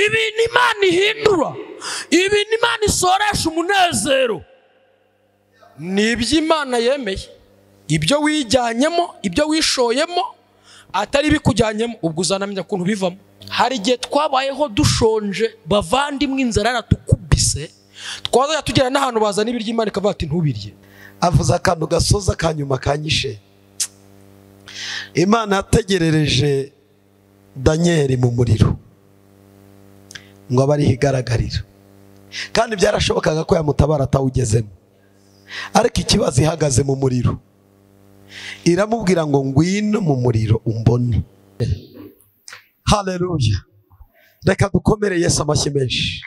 ibintu Imana ihindura, ibintu Imana isoresha umunezero, ni iby'Imana yemeye. Ibyo wijyanyemo, ibyo wishoyemo, atari bikujyanyemo, ubwo uzanamenya ukuntu bivamo. Hari igihe twabayeho dushonje, bavandimwe, inzara yaratukubise, twazajya tugera n'ahantu bazana ibiryo Imana ikavuga ati ntubirye. Avuze akantu gasoza kanyuma kanyishe. Imana yategerereje Daniel mu muriro ngo abe ariho igaragarira, kandi byarashobokaga ko yamutabara atawugezemo, ariko ikibazo ihagaze mu muriro iramubwira ngo ngwino mu muriro umbone. Haleluya! Reka dukomere Yesu amashyi menshi.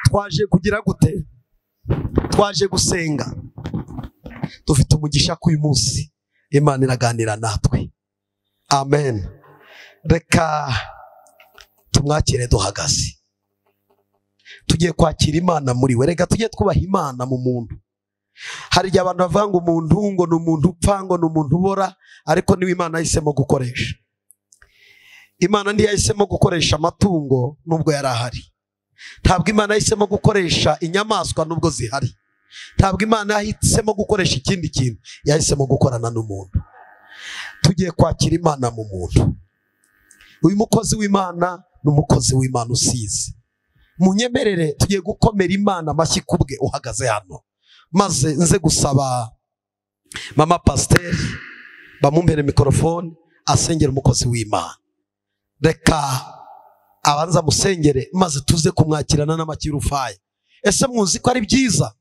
Twaje kugira gute? Twaje gusenga. Dufite umugisha k'uyu munsi Imana iraganira natwe. Amen. Reka tumwakire duhagaze. Tugiye kwakira Imana muri we. Reka tugiye twubaha Imana mu muntu. Hari igihe abantu bavuga ngo umuntu ngo ni umuntu upfa, ngo ni umuntu ubora, ariko niwe Imana yahisemo gukoresha. Imana ntiyahisemo gukoresha amatungo nubwo yari ahari. Ntabwo Imana yahisemo gukoresha inyamaswa nubwo zihari. Ntabwo Imana yahisemo gukoresha ikindi kintu, yahisemo gukorana n'umuntu. Tugiye kwakira Imana mu muntu. Uyu mukozi w'Imana ni umukozi w'Imana usize. Munyemerere tugiye gukomera Imana amashyi kubwe uhagaze hano, maze nze gusaba mama pasiteri bamumpere mikorofone asengera umukozi w'Imana. Reka abanza musengere maze tuze kumwakirana n'amakirufaya. Ese muzi ko ari byiza?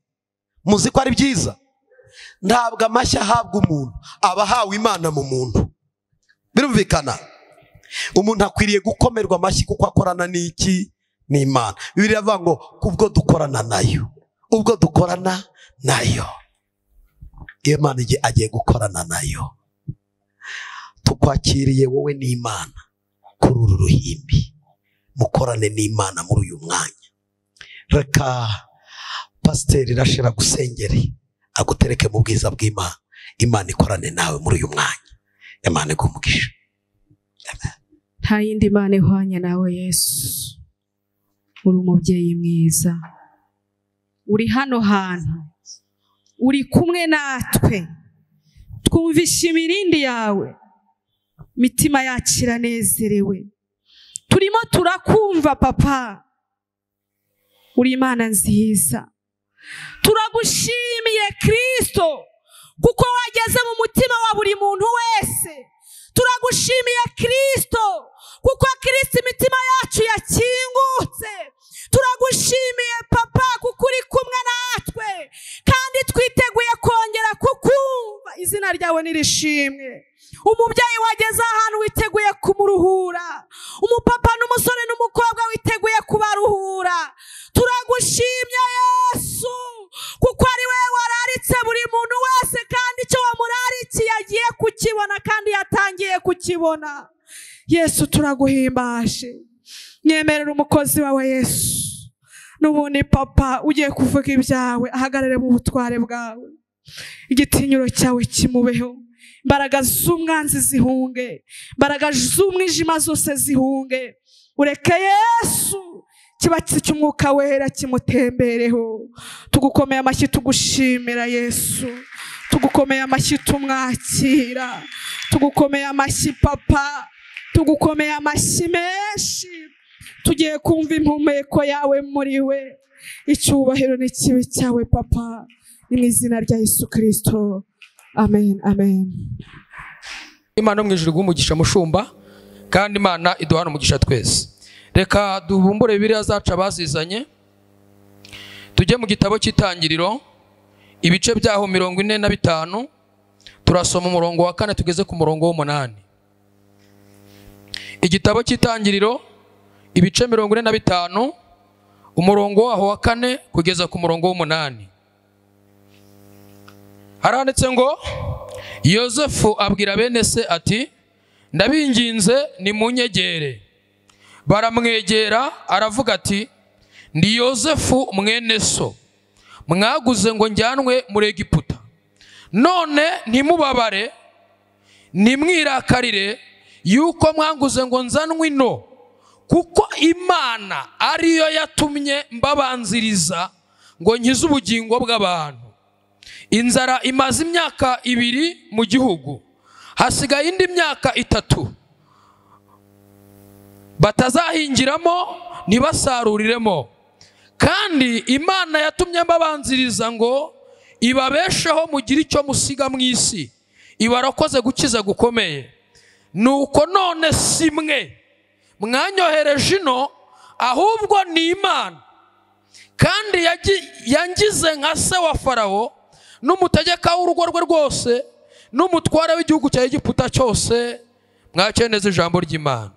Muzi ko ari byiza? Ntabwo amashyi ahabwa umuntu, aba ahawe Imana mu muntu. Birumvikana? Umuntu akwiriye gukomerwa amashyi kuko akorana n'iki? N'Imana. Bibiliya ivuga ngo kubwo dukorana nayo, ubwo dukorana nayo, Imana agiye gukorana nayo. Tukwakiriye wowe n'Imana kuri uru ruhimbi, mukorane n'Imana muri uyu mwanya. Reka pasiteri Rashira gusengere agutereke mu bwiza bw'Imana. Imana ikorane nawe muri uyu mwanya. Imana igumugisha. Amen. Nta yindi Imana ihwanye nawe Yesu. Uri umubyeyi mwiza, uri hano hantu, uri kumwe natwe, twumvisha imirindi yawe, mitima yacu iranezerewe, turimo turakumva papa. Uri Imana nziza, turagushimiye Kristo kuko wageze mu mutima wa buri muntu wese. Turagushimiye Kristo kuko Kristo imitima yacu yakingutse. Turagushimiye papa kuko uri kumwe natwe kandi twiteguye kongera kukumva. Izina ryawe nirishimwe. Umubyeyi wageze ahantu witeguye kumuruhura, umupapa n'umusore n'umukobwa witeguye kubaruhura. Turagushimye Yesu kuko ari wewe wararitse buri muntu wese, kandi icyo wamurarikiye yagiye kukibona kandi yatangiye kukibona. Yesu turaguhimbaje. Nyemerera umukozi wawe Yesu n'ubundi papa ugiye kuvuga ibyawe ahagarare mu butware bwawe. Igitinyiro cyawe kimubeho, imbaraga z'umwanzi zihunge, imbaraga z'umwijima zose zihunge. Ureke Yesu kibatsi cy'umwuka wera kimutembereho. Tugukomeye amashyi tugushimira Yesu, tugukomeye amashyi tumwakira, tugukomeye amashyi papa, tugukomeye amashyi menshi. Tugiye kumva impumeko yawe muri we. Icyubahiro n'ikibi cyawe papa, ni mu izina rya Yesu Kristo. Amen, amen. Imana mu ijuru guhumugisha mushumba, kandi Imana iduhana umugisha twese. Reka dubumbure Bibiliya zacu abazizanye, tujye mu gitabo cy'Itangiriro ibice byaho 45, turasoma umurongo wa 4 tugeze ku murongo wa 8. Igitabo cy'Itangiriro ibice 45 umurongo waho wa 4 kugeza ku murongo wa 8. Haranditse ngo Yosefu abwira bene se ati ndabinginze nimunyegere. Baramwegera aravuga ati ndi Yosefu mwene so, mwaguze ngo njyanwe muri Egiputa. None ntimubabare nimwirakarire yuko mwanguze ngo nzanwe ino kuko Imana ariyo yatumye mbabanziriza ngo nkize ubugingo bw'abantu. Inzara imaze imyaka 2 mu gihugu, hasigaye indi myaka 3 batazahingiramo ntibasaruriremo. Kandi Imana yatumye mbabanziriza ngo ibabesheho mugire icyo musiga mu isi, ibarakoze gukiza gukomeye. Nuko none simwe mwanyohereje ino, ahubwo ni Imana. Kandi yangize nka se wa Farawo, n'umutegeka w'urugo rwe rwose, n'umutware w'igihugu cya Egiputa cyose. Mwakeneze ijambo ry'Imana.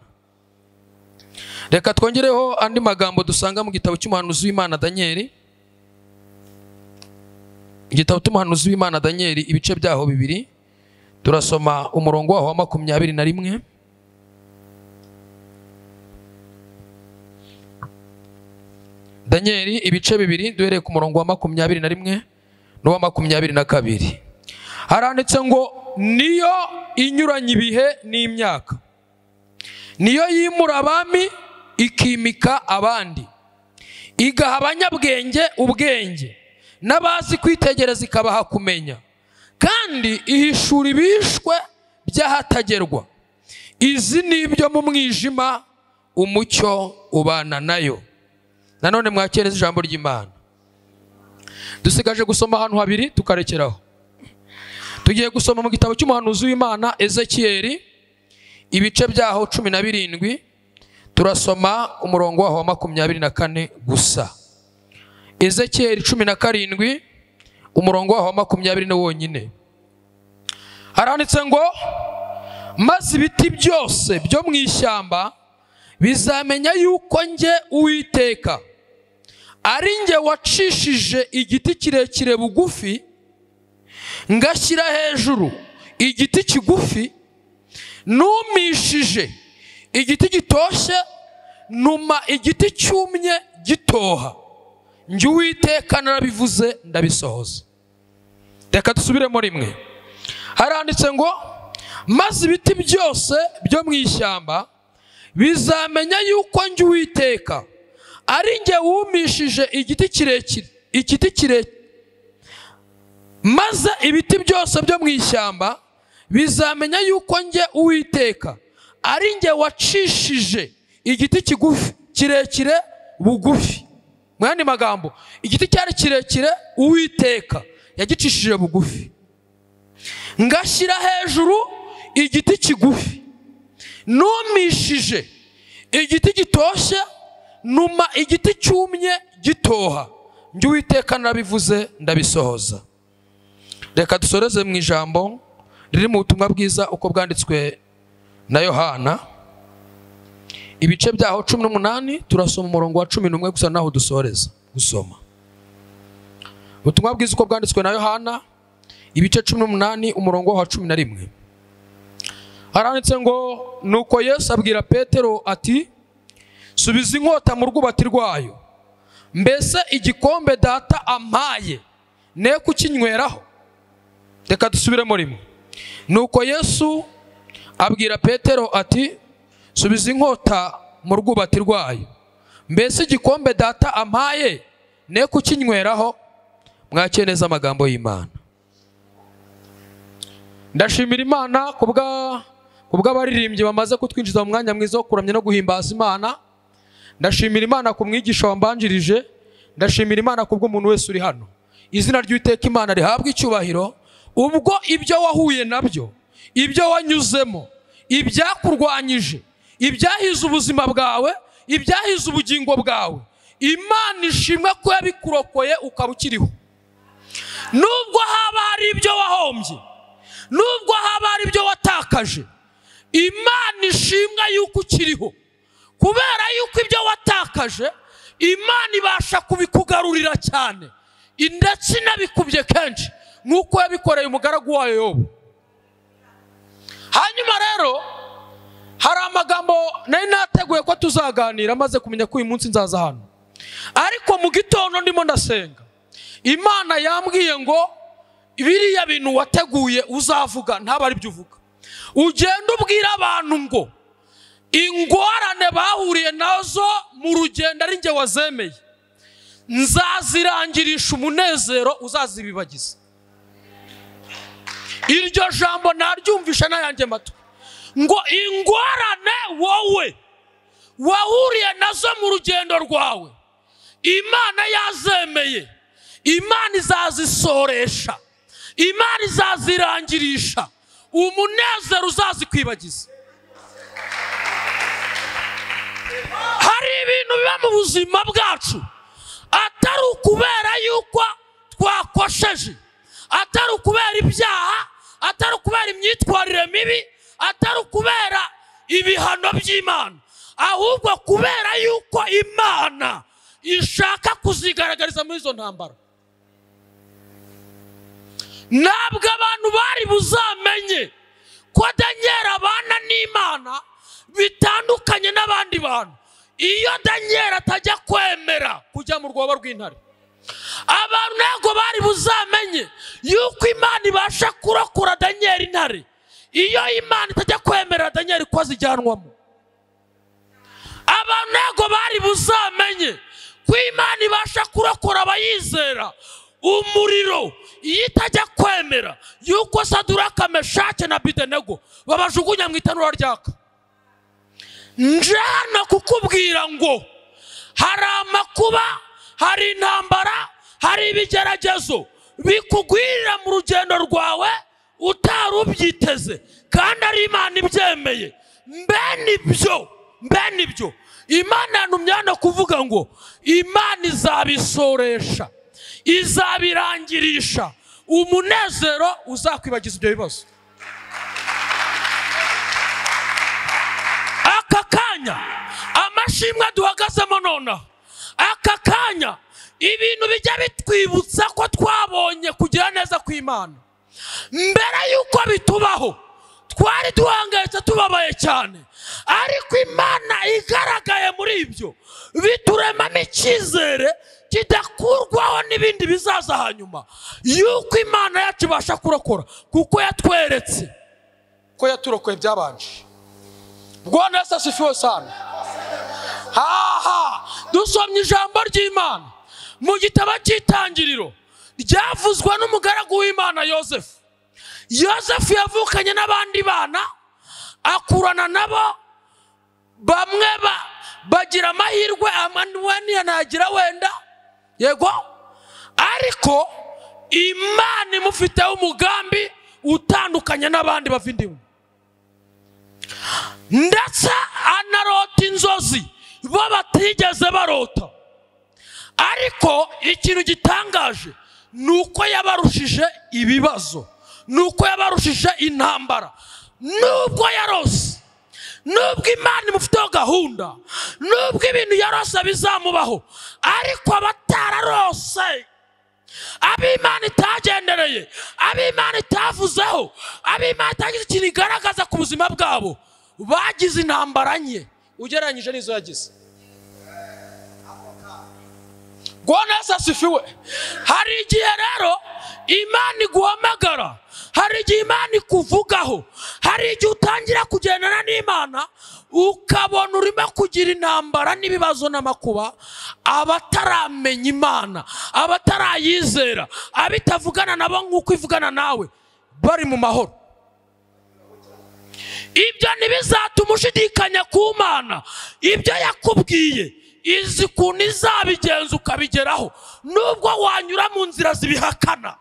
Reka twongereho andi magambo dusanga mu gitabo cy'umuhanuzi w'Imana Daniel. Igitabo cy'umuhanuzi w'Imana Daniel, ibice byaho 2, turasoma umurongo waho wa 21. Daniel ibice 2 duhereye ku murongo wa 21 n'uwa 22. Haranditse ngo niyo inyuranye ibihe n'imyaka, niyo yimura abami ikimika abandi, igaha abanyabwenge ubwenge, n'abazi kwitegereza ikabaha kumenya, kandi ihishura ibishwe by'ahatagerwa. Izi nibyo mu mwijima umucyo ubana nayo. Nanone mwakereza ijambo ry'Imana. Dusigaje gusoma ahantu 2 tukarekeraho. Tugiye gusoma mu gitabo cy'umuhanuzi w'Imana Ezekiel, ibice byaho 17, turasoma umurongo waho wa 24 gusa. Ezekiel 17 umurongo waho wa 20 wonyine. Haranditse ngo maze ibiti byose byo mu ishyamba bizamenya yuko nge Uwiteka ari nge wacishije igiti kirekire bugufi, ngashyira hejuru igiti kigufi, numishije igiti gitoshye, numa igiti cyumye gitoha. Nge Uwiteka narabivuze ndabisohoza. Reka dusubiremo rimwe. Haranditse ngo maze ibiti byose byo mu ishyamba bizamenya yuko nge Uwiteka ari nge wumishije igiti kirekire, maze ibiti byose byo mu ishyamba bizamenya yuko nge Uwiteka ari nge wacishije igiti kirekire bugufi. Mwandi magambo, igiti cyari kirekire Uwiteka yagicishije bugufi, ngashyira hejuru igiti kigufi, numishije igiti gitoshye, numa igiti cyumye gitoha. Nge Uwiteka narabivuze ndabisohoza. Reka dusoreze mu ijambo riri mu butumwa bwiza uko bwanditswe na Yohana, ibice byaho 18, turasoma umurongo wa 11 gusa naho dusoreza gusoma. Ubutumwa bwiza uko bwanditswe na Yohana, ibice 18 umurongo wa 11. Haranditse ngo nuko Yesu abwira Petero ati, subiza inkota mu rwubati rwayo. Mbese igikombe data ampaye ne kukinyweraho? Reka dusubiremo rimwe. Nuko Yesu abwira Petero ati, subiza inkota mu rwubati rwayo. Mbese igikombe data ampaye ne kukinyweraho? Mwakeneza amagambo y'Imana. Ndashimira Imana kubw'abaririmbyi bamaze kutwinjiza mu mwanya mwiza wo kuramya no guhimbaza Imana. Ndashimira Imana ku mwigisha wambanjirije. Ndashimira Imana kubw'umuntu wese uri hano. Izina ry'Uwiteka Imana rihabwa icyubahiro. Ubwo ibyo wahuye nabyo, ibyo wanyuzemo, ibyakurwanyije, ibyahize ubuzima bwawe, ibyahize ubugingo bwawe, Imana ishimwe ko yabikurokoye ukaba ukiriho. Nubwo haba hari ibyo wahombye, nubwo haba hari ibyo watakaje, Imana ishimwe yuko ukiriho. Kubera yuko ibyo watakaje, Imana ibasha kubikugarurira cyane, ndetse inabikubye kenshi, nk'uko yabikoreye umugaragu wayo Yobu. Hanyuma rero hari amagambo nari nateguye ko tuzaganira, maze kumenya ko uyu munsi nzaza hano. Ariko mu gitondo ndimo ndasenga, Imana yambwiye ngo biriya bintu wateguye uzavuga ntaba ari byo uvuga. Ugenda ubwira abantu ngo ingorane bahuriye wenda ari njye wazemeye, nzazirangirisha umunezero uzazibibagiza. Iryo jambo naryumvisha n'ayanjye matwi, ngo ingorane wowe wahuriye nazo mu rugendo rwawe, Imana yazemeye, Imana izazisoresha, Imana izazirangirisha, umunezero uzazikwibagiza. Hari ibintu biba mu buzima bwacu atari ukubera yuko twakosheje, atari ukubera ibyaha, atari ukubera imyitwarire mibi, atari ukubera ibihano by'Imana, ahubwo kubera yuko Imana ishaka kuzigaragariza muri izo ntambara. Ntabwo abantu bari buzamenye ko Daniel abana n'Imana bitandukanye n'abandi bantu iyo Daniel atajya kwemera kujya mu rwobo rw'intare. Abantu ntabwo bari buzamenye yuko Imana ibasha kurokora Daniel intare iyo Imana itajya kwemera Daniel ko azijyanwamo. Abantu ntabwo bari buzamenye ko Imana ibasha kurokora abayizera umuriro iyo itajya kwemera yuko Saduraka, Meshake na Abedenego babajugunya mu itanura ryaka. Nje hano kukubwira ngo hari amakuba, hari intambara, hari ibigeragezo bikugwirira mu rugendo rwawe utari ubyiteze, kandi ari Imana ibyemeye. Mbene ibyo Imana yantumye hano kuvuga ngo Imana izabisoresha, izabirangirisha, umunezero uzakwibagiza ibyo bibazo. Aka kanya amashimwe duhagazemo nonaha, aka kanya ibintu bijya bitwibutsa ko twabonye kugira neza kw'Imana. Mbere yuko bitubaho twari duhangayitse tubabaye cyane, ariko Imana igaragaye muri ibyo bituremamo icyizere kidakurwaho n'ibindi bizaza hanyuma, yuko Imana yacu ibasha kurokora kuko yatweretse ko yaturokoye byabanje. Bwana Yesu asifiwe sana. Dusomye ijambo ry'Imana mu gitabo cy'Itangiriro ryavuzwe n'umugaragu w'Imana Yosefu. Yosefu yavukanye n'abandi bana, akurana nabo, bamwe bagira amahirwe, Emmanuel nagira wenda yego, ariko Imana imufiteho umugambi utandukanye n'abandi bavindimwe. Ndetse anarota inzozi bo batigeze barota, ariko ikintu gitangaje nuko yabarushije ibibazo, nuko yabarushije intambara. Nubwo yarose, nubwo Imana imufiteho gahunda, nubwo ibintu yarose bizamubaho, ariko abatararose, ab'Imana itagendereye, ab'Imana itavuzeho, ab'Imana itagize ikintu igaragaza ku buzima bwabo, bagize intambara nke ugereranyije n'izo yagize. Bwana Yesu asifiwe. Hari igihe rero Imana iguhamagara, hari igihe Imana ikuvugaho, hari igihe utangira kugendana n'Imana ukabona urimo kugira intambara n'ibibazo n'amakuba, abataramenya Imana, abatarayizera, abitavugana nabo nk'uko ivugana nawe, bari mu mahoro. Ibyo ntibizatuma ushidikanya ku Mana. Ibyo yakubwiye izi kuntu izabigenza ukabigeraho, nubwo wanyura mu nzira zibihakana.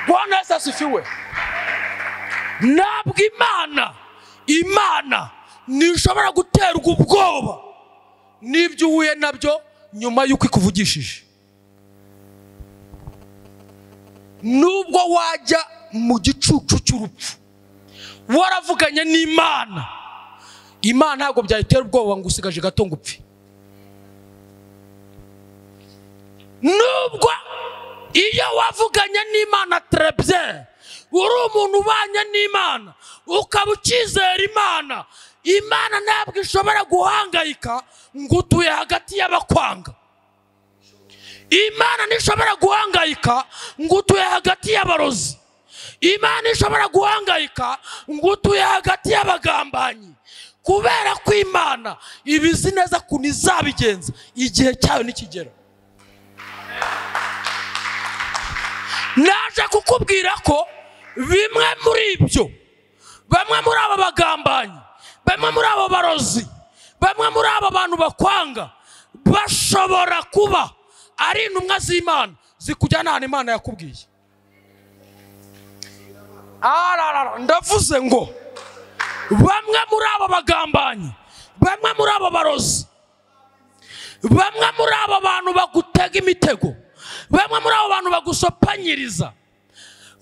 Bwana Yesu asifiwe. Ntabwo Imana ntishobora guterwa ubwoba n'ibyo uhuye nabyo nyuma y'uko ikuvugishije. Nubwo wajya mu gicucu cy'urupfu waravuganye n'Imana, Imana ntabwo byayitera ubwoba ngo usigaje gato ngo upfe. Nubwo iyo wavuganye n'Imana très bien, uri umuntu ubanye n'Imana, ukaba ukizera Imana, Imana ntabwo ishobora guhangayika ngo utuye hagati y'abakwanga. Imana ntishobora guhangayika ngo utuye hagati y'abarozi. Imana ishobora guhangayika ngo utuye hagati y'abagambanyi, kubera ko Imana ibizi neza ko nizabigenza igihe cyayo nikigera. Naje kukubwira ko bimwe muri ibyo, bamwe muri aba bagambanyi, bamwe muri aba barozi, bamwe muri aba bantu bakwanga bashobora kuba ari intumwa z'Imana zikujyana ahantu Imana yakubwiye. Ndavuze ngo bamwe muri aba bagambanyi, bamwe muri aba barozi, bamwe muri aba bantu bagutega imitego, bamwe muri aba bantu bagusopanyiriza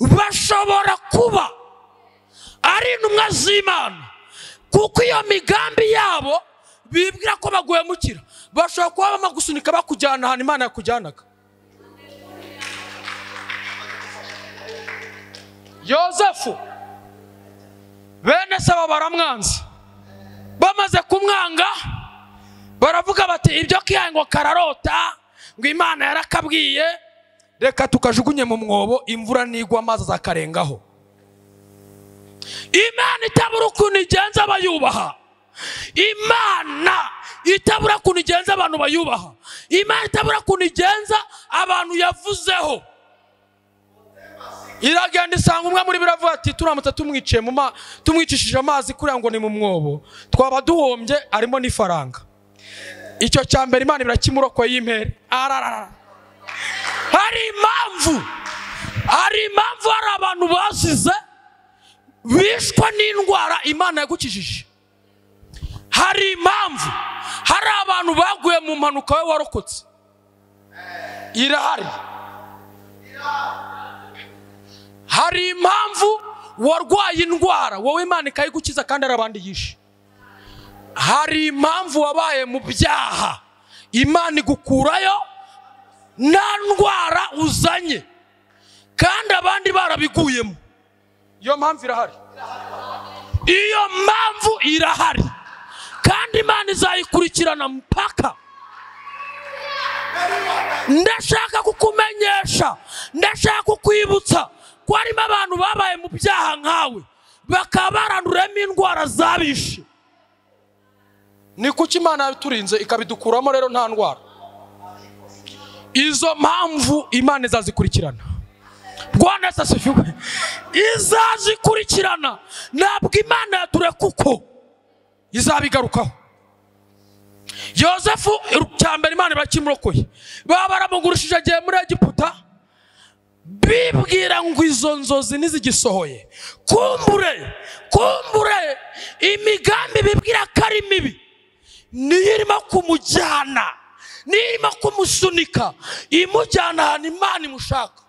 bashobora kuba ari intumwa z'Imana, kuko iyo migambi yabo bibwira ko baguhemukira. Bashobora kuba bamagusunika bakujyana ahantu Imana yakujyanaga. Yosefu bene se baramwanze, bamaze kumwanga baravuga bati ibyo kihaye ngo kararota, ngo Imana yarakabwiye, reka tukajugunye mu mwobo, imvura nigwa amazi azakarengaho. Imana itabura ukuntu igenza abayubaha, Imana itabura ukuntu igenza abantu bayubaha, Imana itabura ukuntu igenza abantu yavuzeho. Iragenda isanga umwe muri biravuga ati turamutse tumwiciye tumwicishije amazi kugira ngo ni mu mwobo twaba duhombye, arimo n'ifaranga. Icyo cyambere Imana birakimurokoye y'impere. Hari impamvu hari abantu basize bishwa n'indwara Imana yagukijije. Hari impamvu hari abantu baguye mu mpanuka we warokotse. Irahari. Hari impamvu warwaye indwara wowe Imana ikayigukiza kandi ari abandi yishe. Hari impamvu wabaye mu byaha Imana igukurayo nta ndwara uzanye kandi abandi barabiguyemo. Iyo mpamvu irahari. Iyo mpamvu irahari kandi Imana izayikurikirana mpaka. Ndashaka kukumenyesha, ndashaka kukwibutsa ko harimo abantu babaye mu byaha nkawe bakaba baranduremo indwara zabishe. Ni kuki Imana yaturinze ikabidukuramo rero nta ndwara? Izo mpamvu Imana izazikurikirana. Bwana asifiwe. Izazikurikirana. Ntabwo Imana yature kuko izabigarukaho. Yosefu cyambere Imana barakimurokoye, baba baramugurishije agiye muri Egiputa, bibwira ngo izo nzozi nizigisohoye, kumbure imigambi bibwira ko ari mibi niyo irimo kumujyana, niyo irimo kumusunika imujyana ahantu Imana imushaka.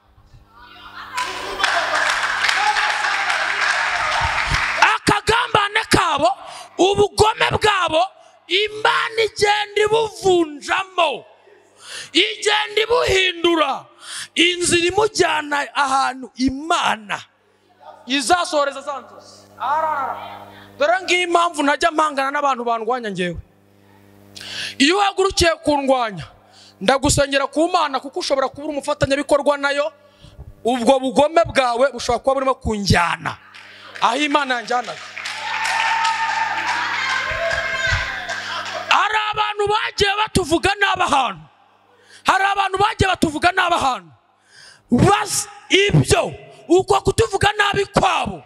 Akagambane kabo, ubugome bwabo Imana igenda ibuvunjamo, igenda ibuhindura inzira imujyana ahantu Imana izasohoreza za nzozi. Dore ngiyi impamvu ntajya mpangana n'abantu bandwanya ngewe. Iyo uhagurukiye kundwanya ndagusengera ku Mana, kuko ushobora kubura umufatanyabikorwa nayo. Ubwo bugome bwawe bushobora kuba burimo kunjyana aho Imana yanjyanaga. Hari abantu bagiye batuvuga n'abahantu, hari abantu bagiye batuvuga n'abahantu, bas ibyo uko kutuvuga nabi kwabo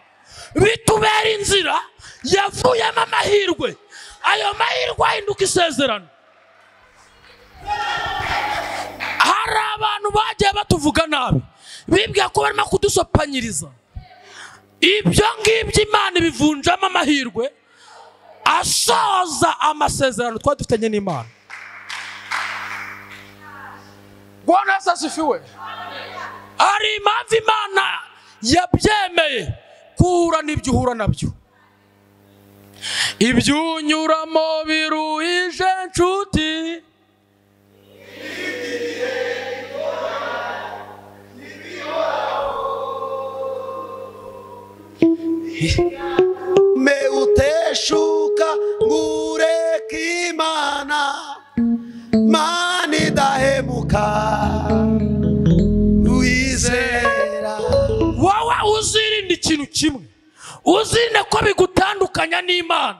bitubera inzira yavuyemo amahirwe. Ayo mahirwe ahinduka isezerano. Hari abantu bagiye batuvuga nabi bibwira ko barimo kudusopanyiriza. Ibyo ngibyo Imana ibivunjamo amahirwe asoza amasezerano twari dufitanye n'Imana. Bwana asifiwe. Hari impamvu Imana yabyemeye kuhura n'ibyo uhura nabyo. Ibyo unyuramo biruhije nshuti, me uteshuka ngureke Imana, Mana idahemuka wizera. Wowe uzirinde ikintu kimwe, uzirinde ko bigutandukanya n'Imana.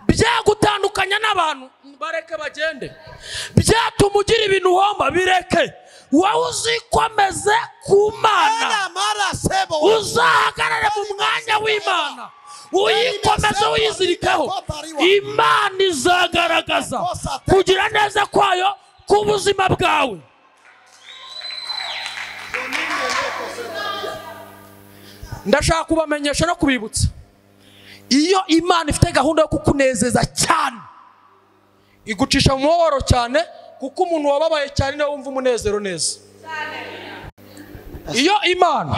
byagutandukanya n'abantu bareke bagende, byatuma ugira ibintu uhomba bireke. Wowe uzikomeze ku Mana, uzahagarare mu mwanya w'Imana, uyikomeze uyizirikeho. Imana izagaragaza kugira neza kwayo ku buzima bwawe. Ndashaka kubamenyesha no kubibutsa, iyo Imana ifite gahunda yo kukunezeza cyane, igucisha mu mubabaro cyane, kuko umuntu wababaye cyane niwe wumva umunezero neza. Iyo Imana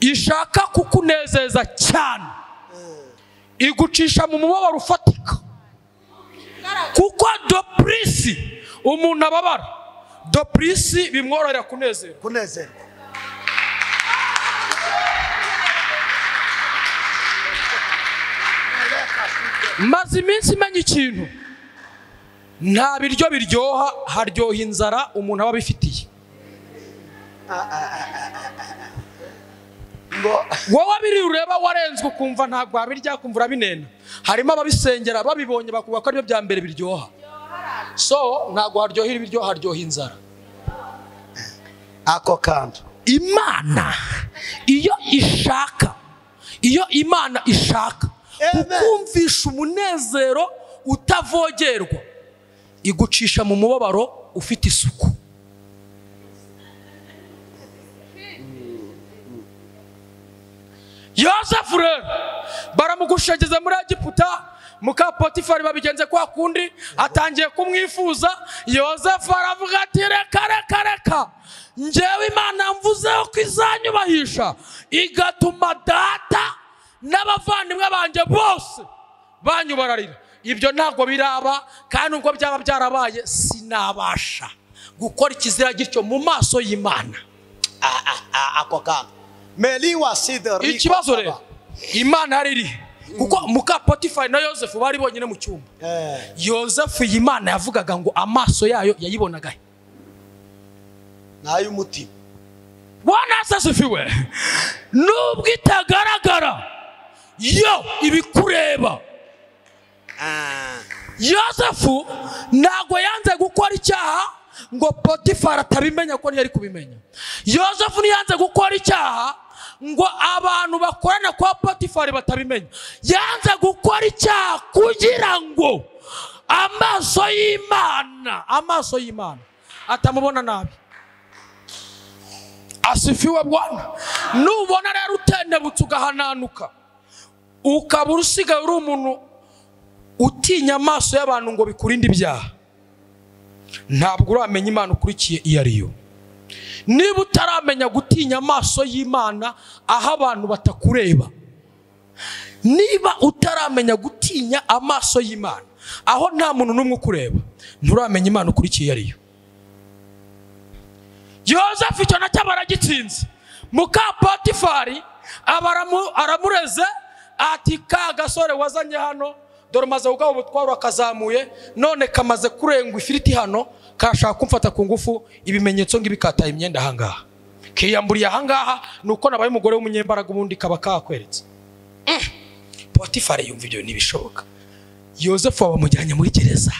ishaka kukunezeza cyane, igucisha mu mubabaro ufatika, kuko doprisi umuntu ababara, doprisi bimworohera kunezerwa. Maze iminsi menya ikintu, nta biryo biryoha, haryoha inzara umuntu aba abifitiye. Wowe biri ureba warenzwe ukumva ntabwo wabirya, kumva urabinena. Harimo ababisengera babibonye bakuvuga ko aribyo bya mbere biryoha. So ntabwo haryohira ibiryo, haryoha inzara. Ako kandi Imana iyo Imana ishaka kukumvisha umunezero utavogerwa, igucisha mu mubabaro ufite isuku. Yosefu rero baramugushageza muri Egiputa, muka Potifari babigenze kwa kundi, atangiye kumwifuza. Yosefu aravuga ati reka njyewe Imana mvuzeho ko izanyubahisha, igatuma data n'abavandimwe banjye bose banyubararira. Ibyo ntabwo biraba, kandi ubwo byaba byarabaye sinabasha gukora ikizira gityo mu maso y'Imana. Ako kandi ikibazo rero Imana yari iri, kuko muka Potifari na Yosefu bari bonyine mu cyumba. Yosefu Imana yavugaga ngo amaso yayo yayibonaga n'ay'umutima. Bwana asasifiwe. Nubwo itagaragara, yo ibikureba. Yosefu ntago yanze gukora icyaha ngo Potifari atabimenya ko ntiyari kubimenya. Yosefu ntiyanze gukora icyaha ngo abantu bakorana kwa Potifari batabimenya. Yanze gukora icyaha kugira ngo amaso y'Imana atamubona nabi. Asifiwe Bwana. Nubona rero utendebutse ugahananuka, ukaba usigaye uri umuntu utinya amaso y'abantu ngo bikurinde ibyaha, ntabwo uramenya Imana ukurikiye iyo ariyo. Niba utaramenya gutinya amaso y'Imana aho abantu batakureba, niba utaramenya gutinya amaso y'Imana aho nta muntu n'umwe ukureba, nturamenya Imana ukurikiye iyo ariyo. Yosefu icyo nacyo baragitsinze. Muka Potifari aramureze ati ka gasore wazanye hano, dore maze ugabo ubutwaro akazamuye, none kamaze kurengwa ifiriti hano, kashaka kumfata ku ngufu, ibimenyetso ngibikataye imyenda ahangaha, kiyamburiye ahangaha, nuko nabaye umugore w'umunyembaraga ubundi kaba kakweretse. Potifari yumva ibyo ntibishoboka. Yosefu abamujyanye muri gereza.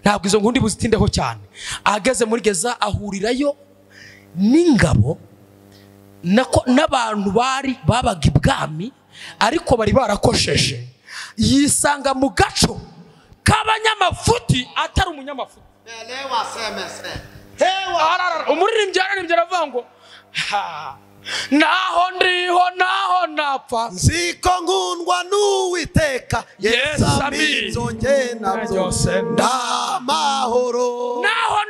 Ntabwo izo ngundi buzitindeho cyane. Ageze muri gereza ahurirayo n'ingabo n'abantu babaga ibwami, ariko bari barakosheje. Yisanga mu gaco k'abanyamafuti atari umunyamafuti. Umuririmbyi yararimbye aravuga ngo naho ndiho naho napfa, nziko nkundwa n'Uwiteka, Yesu aminzonge na byose ndamahoro. Naho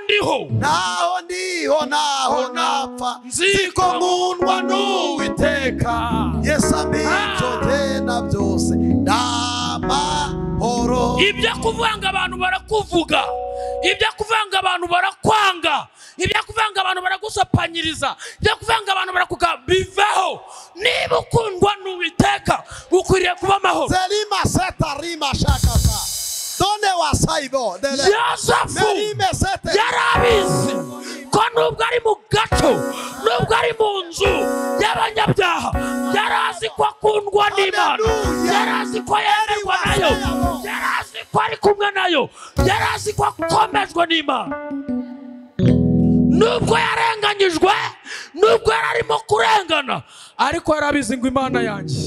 ndiho naho napfa, nziko nkundwa n'Uwiteka, Yesu aminzonge na byose ndamahoro. Ibyo kuvanga abantu barakuvuga, ibyo kuvanga abantu barakwanga, ibyo kuvanga abantu baragusapanyiriza, ibyo kuvanga abantu barakuga. Biveho. Niba ukundwa n'Uwiteka ukwiriye kuba amahoro. Zelima seta rima shakasa done wasaibo. Yosefu yarabizi ko nubwo ari mu gato, nubwo ari mu nzu y'abanyabyaha, yari azi ko akundwa n'Imana, yari azi ko yemerwa nayo, yari azi ko ari kumwe nayo, yari azi ko akomejwe n'Imana. Nubwo yarenganyijwe, nubwo yari arimo kurengana, ariko yarabizi ngo Imana yanjye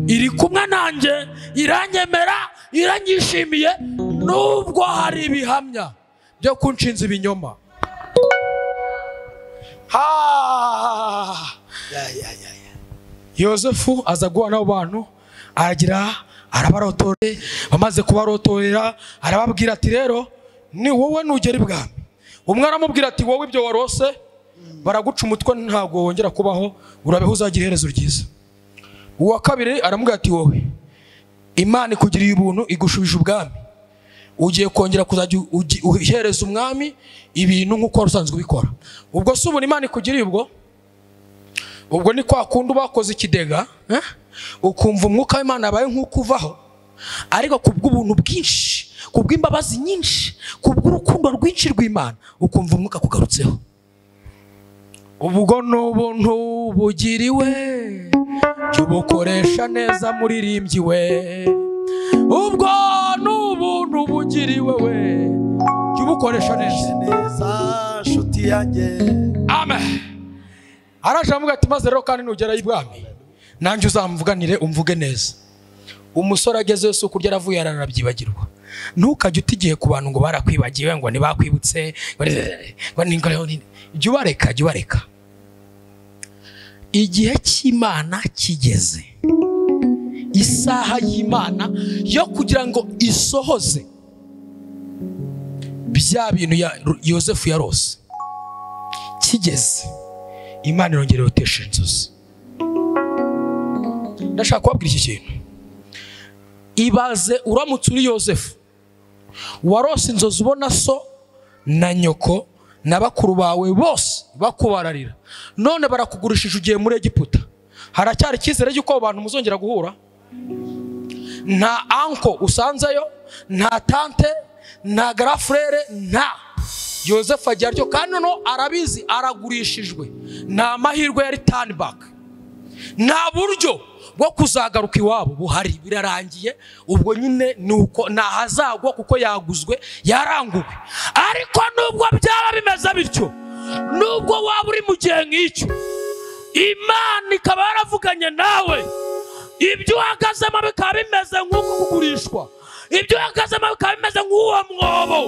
iri kumwe nanjye, iranyemera, iranyishimiye, nubwo hari ibihamya byo kunshinza ibinyoma. Yosefu aza guhura n'abo bantu, arabarotore, bamaze kubarotorera arababwira ati rero ni wowe nugera ibwami. Umwe aramubwira ati wowe ibyo warose baraguca umutwe ntabwo wongera kubaho, urabeho uzagira iherezo ryiza. Uwa kabiri aramubwira ati wowe Imana ikugiriye ubuntu igushubije ubwami, ugiye kongera kuzajya uhereza umwami ibintu nk'uko wari usanzwe ubikora. Ubwo se ubu Imana ikugiriye ubwo ni kwa kundi bakoze ikidega, ukumva umwuka w'Imana yabaye nk'ukuvaho, ariko kubw'ubuntu bwinshi, kubw'imbabazi nyinshi, kubw'urukundo rwinshi rw'Imana, ukumva umwuka kugarutseho. Ubwo n'ubuntu bugiriwe, ubukoresha neza muririmbyi we. Ubwo n'ubuntu bugiriwe we, ubukoresha neza nshuti yanjye. Amen. Araje avuga ati maze rero kandi nugera ibwami nanjye uzamvuganire umvuge neza. Umusore ageze Yesu kurya aravuye aranabyibagirwa. Ntukajye utigiye ku bantu ngo barakwibagiwe ngo ntibakwibutse jya ubareka. Igihe cy'Imana kigeze, isaha y'Imana yo kugira ngo isohoze bya bintu Yosefu yarose kigeze, Imana irongera irotesha inzozi. Ndashaka kubabwira iki kintu. Ibaze uramutse uri Yosefu, warose inzozi ubona so na nyoko na bakuru bawe bose bakubararira, none barakugurishije ugiye muri Egiputa. Haracyari icyizere y'uko abantu muzongera guhura? Nta anko usanzeyo, nta tante, nta garafurere, nta. Yosefu agiye aryo kandi noneho arabizi aragurishijwe, nta mahirwe yari turn back, nta buryo bwo kuzagaruka iwabo buhari, birarangiye. Ubwo nyine nuko ntahazagwa kuko yaguzwe, yaranguwe. Ariko nubwo byaba bimeze bityo, nubwo waba uri mu gihe nk'icyo, Imana ikaba yaravuganye nawe. Ibyo uhagazemo bikaba bimeze nk'uko kugurishwa, ibyo uhagazemo bikaba bimeze nk'uwo mwobo.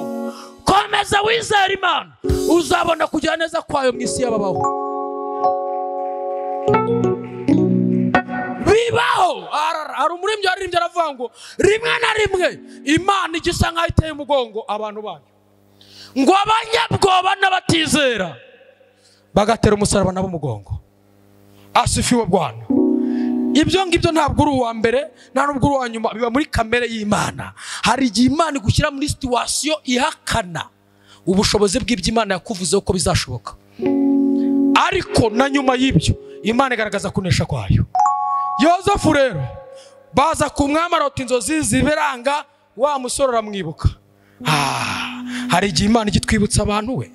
Komeza wizera Imana, uzabona kugira neza kwayo mu isi y'ababaho. Bibaho. Hari umuririmbyi waririmbye aravuga ngo rimwe na rimwe Imana igisa nk'aho iteye umugongo abantu bayo, ngo abanyabwoba n'abatizera bagatera umusaraba nabo umugongo. Asifiwe Bwana. Ibyo ngibyo ntabwo uri uwa mbere, nta nubwo uri uwa nyuma, biba muri kamere y'Imana. Hari igihe Imana igushyira muri situwasiyo ihakana ubushobozi bw'iby'Imana yakuvuzeho ko bizashoboka, ariko na nyuma y'ibyo Imana igaragaza kunesha kwayo. Yosefu rero baza ku mwami arota inzozi ziberanga, wa musore aramwibuka. Hari igihe Imana igitwibutsa abantu we,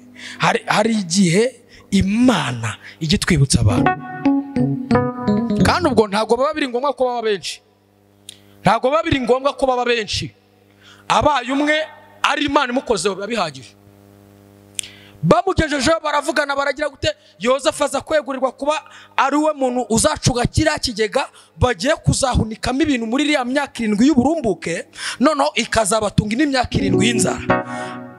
hari igihe Imana igitwibutsa abantu, kandi ubwo ntabwo baba biri ngombwa ko baba benshi, ntabwo baba biri ngombwa ko baba benshi. Abaye umwe ari Imana imukozeho biba bihagije. Bamugejejeho baravugana baragira gute, Yosefu aza kwegurirwa kuba ari we muntu uzacuga kiriya kigega bagiye kuzahunikamo ibintu muri iriya myaka 7 y'uburumbuke, noneho ikazabatunga indi myaka 7 y'inzara.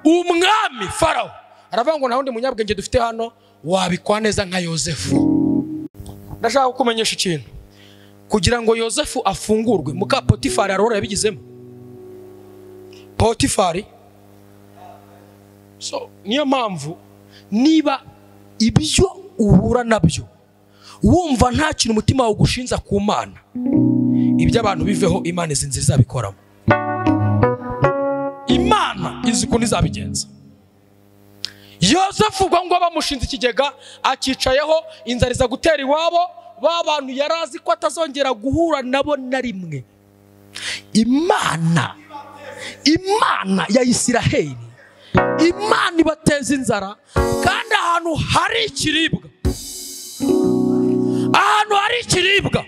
Umwami Farawo aravuga ngo nta wundi munyabwenge dufite hano wabikwa neza nka Yosefu. Ndashaka kukumenyesha ikintu, kugira ngo Yosefu afungurwe, muka Potifari arora yabigizemo. Potifari. So niyo mpamvu niba ibyo uhura nabyo wumva nta kintu umutima wawe gushinza ku Mana, ibyo abantu biveho, Imana izi nzira izabikoramo. Imana izi ukuntu izabigenza. Yosefu ngo bamushinze ikigega akicayeho, inzara iza gutera iwabo, ba bantu yarazi ko atazongera guhura nabo na rimwe. Imana ya Isiraheli, Imana ibateza inzara, kandi ahantu hari ikiribwa,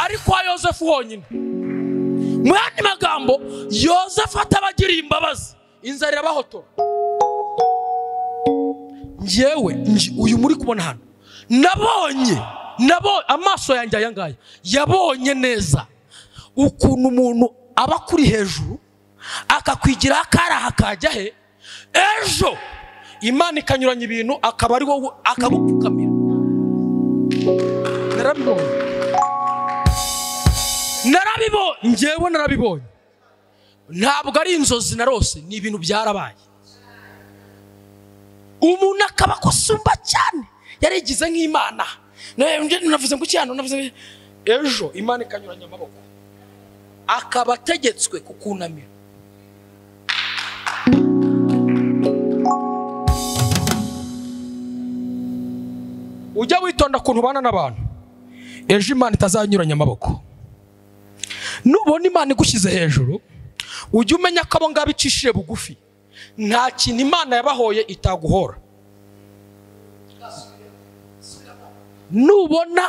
ari kwa Yosefu honyine. Mu yandi magambo, Yosefu atabagiriye imbabazi, inzara irabahotora. Njyewe uyu muri kubona hano, nabonye amaso yanjye aya ngaya yabonye neza ukuntu umuntu aba kuri hejuru akakwigira akaraha kajya he, ejo Imana ikanyuranya ibintu akaba ari wowe akagupfukamira. Njyewe narabibonye, ntabwo ari inzozi narose, ni ibintu byarabaye. Umuntu akaba kusumba cyane, yarigize nk'Imana. Navuze ngo cyane, navuze ejo Imana ikanyuranya amaboko akaba ategetswe kukunamira. Ujya witonda kuntu ubana n'abantu, ejo Imana itazanyuranya amaboko. Nubona Imana igushyize hejuru, ujye umenya ko abo ngabo icishije bugufi, nta kintu Imana yabahoye itaguhora. Nubona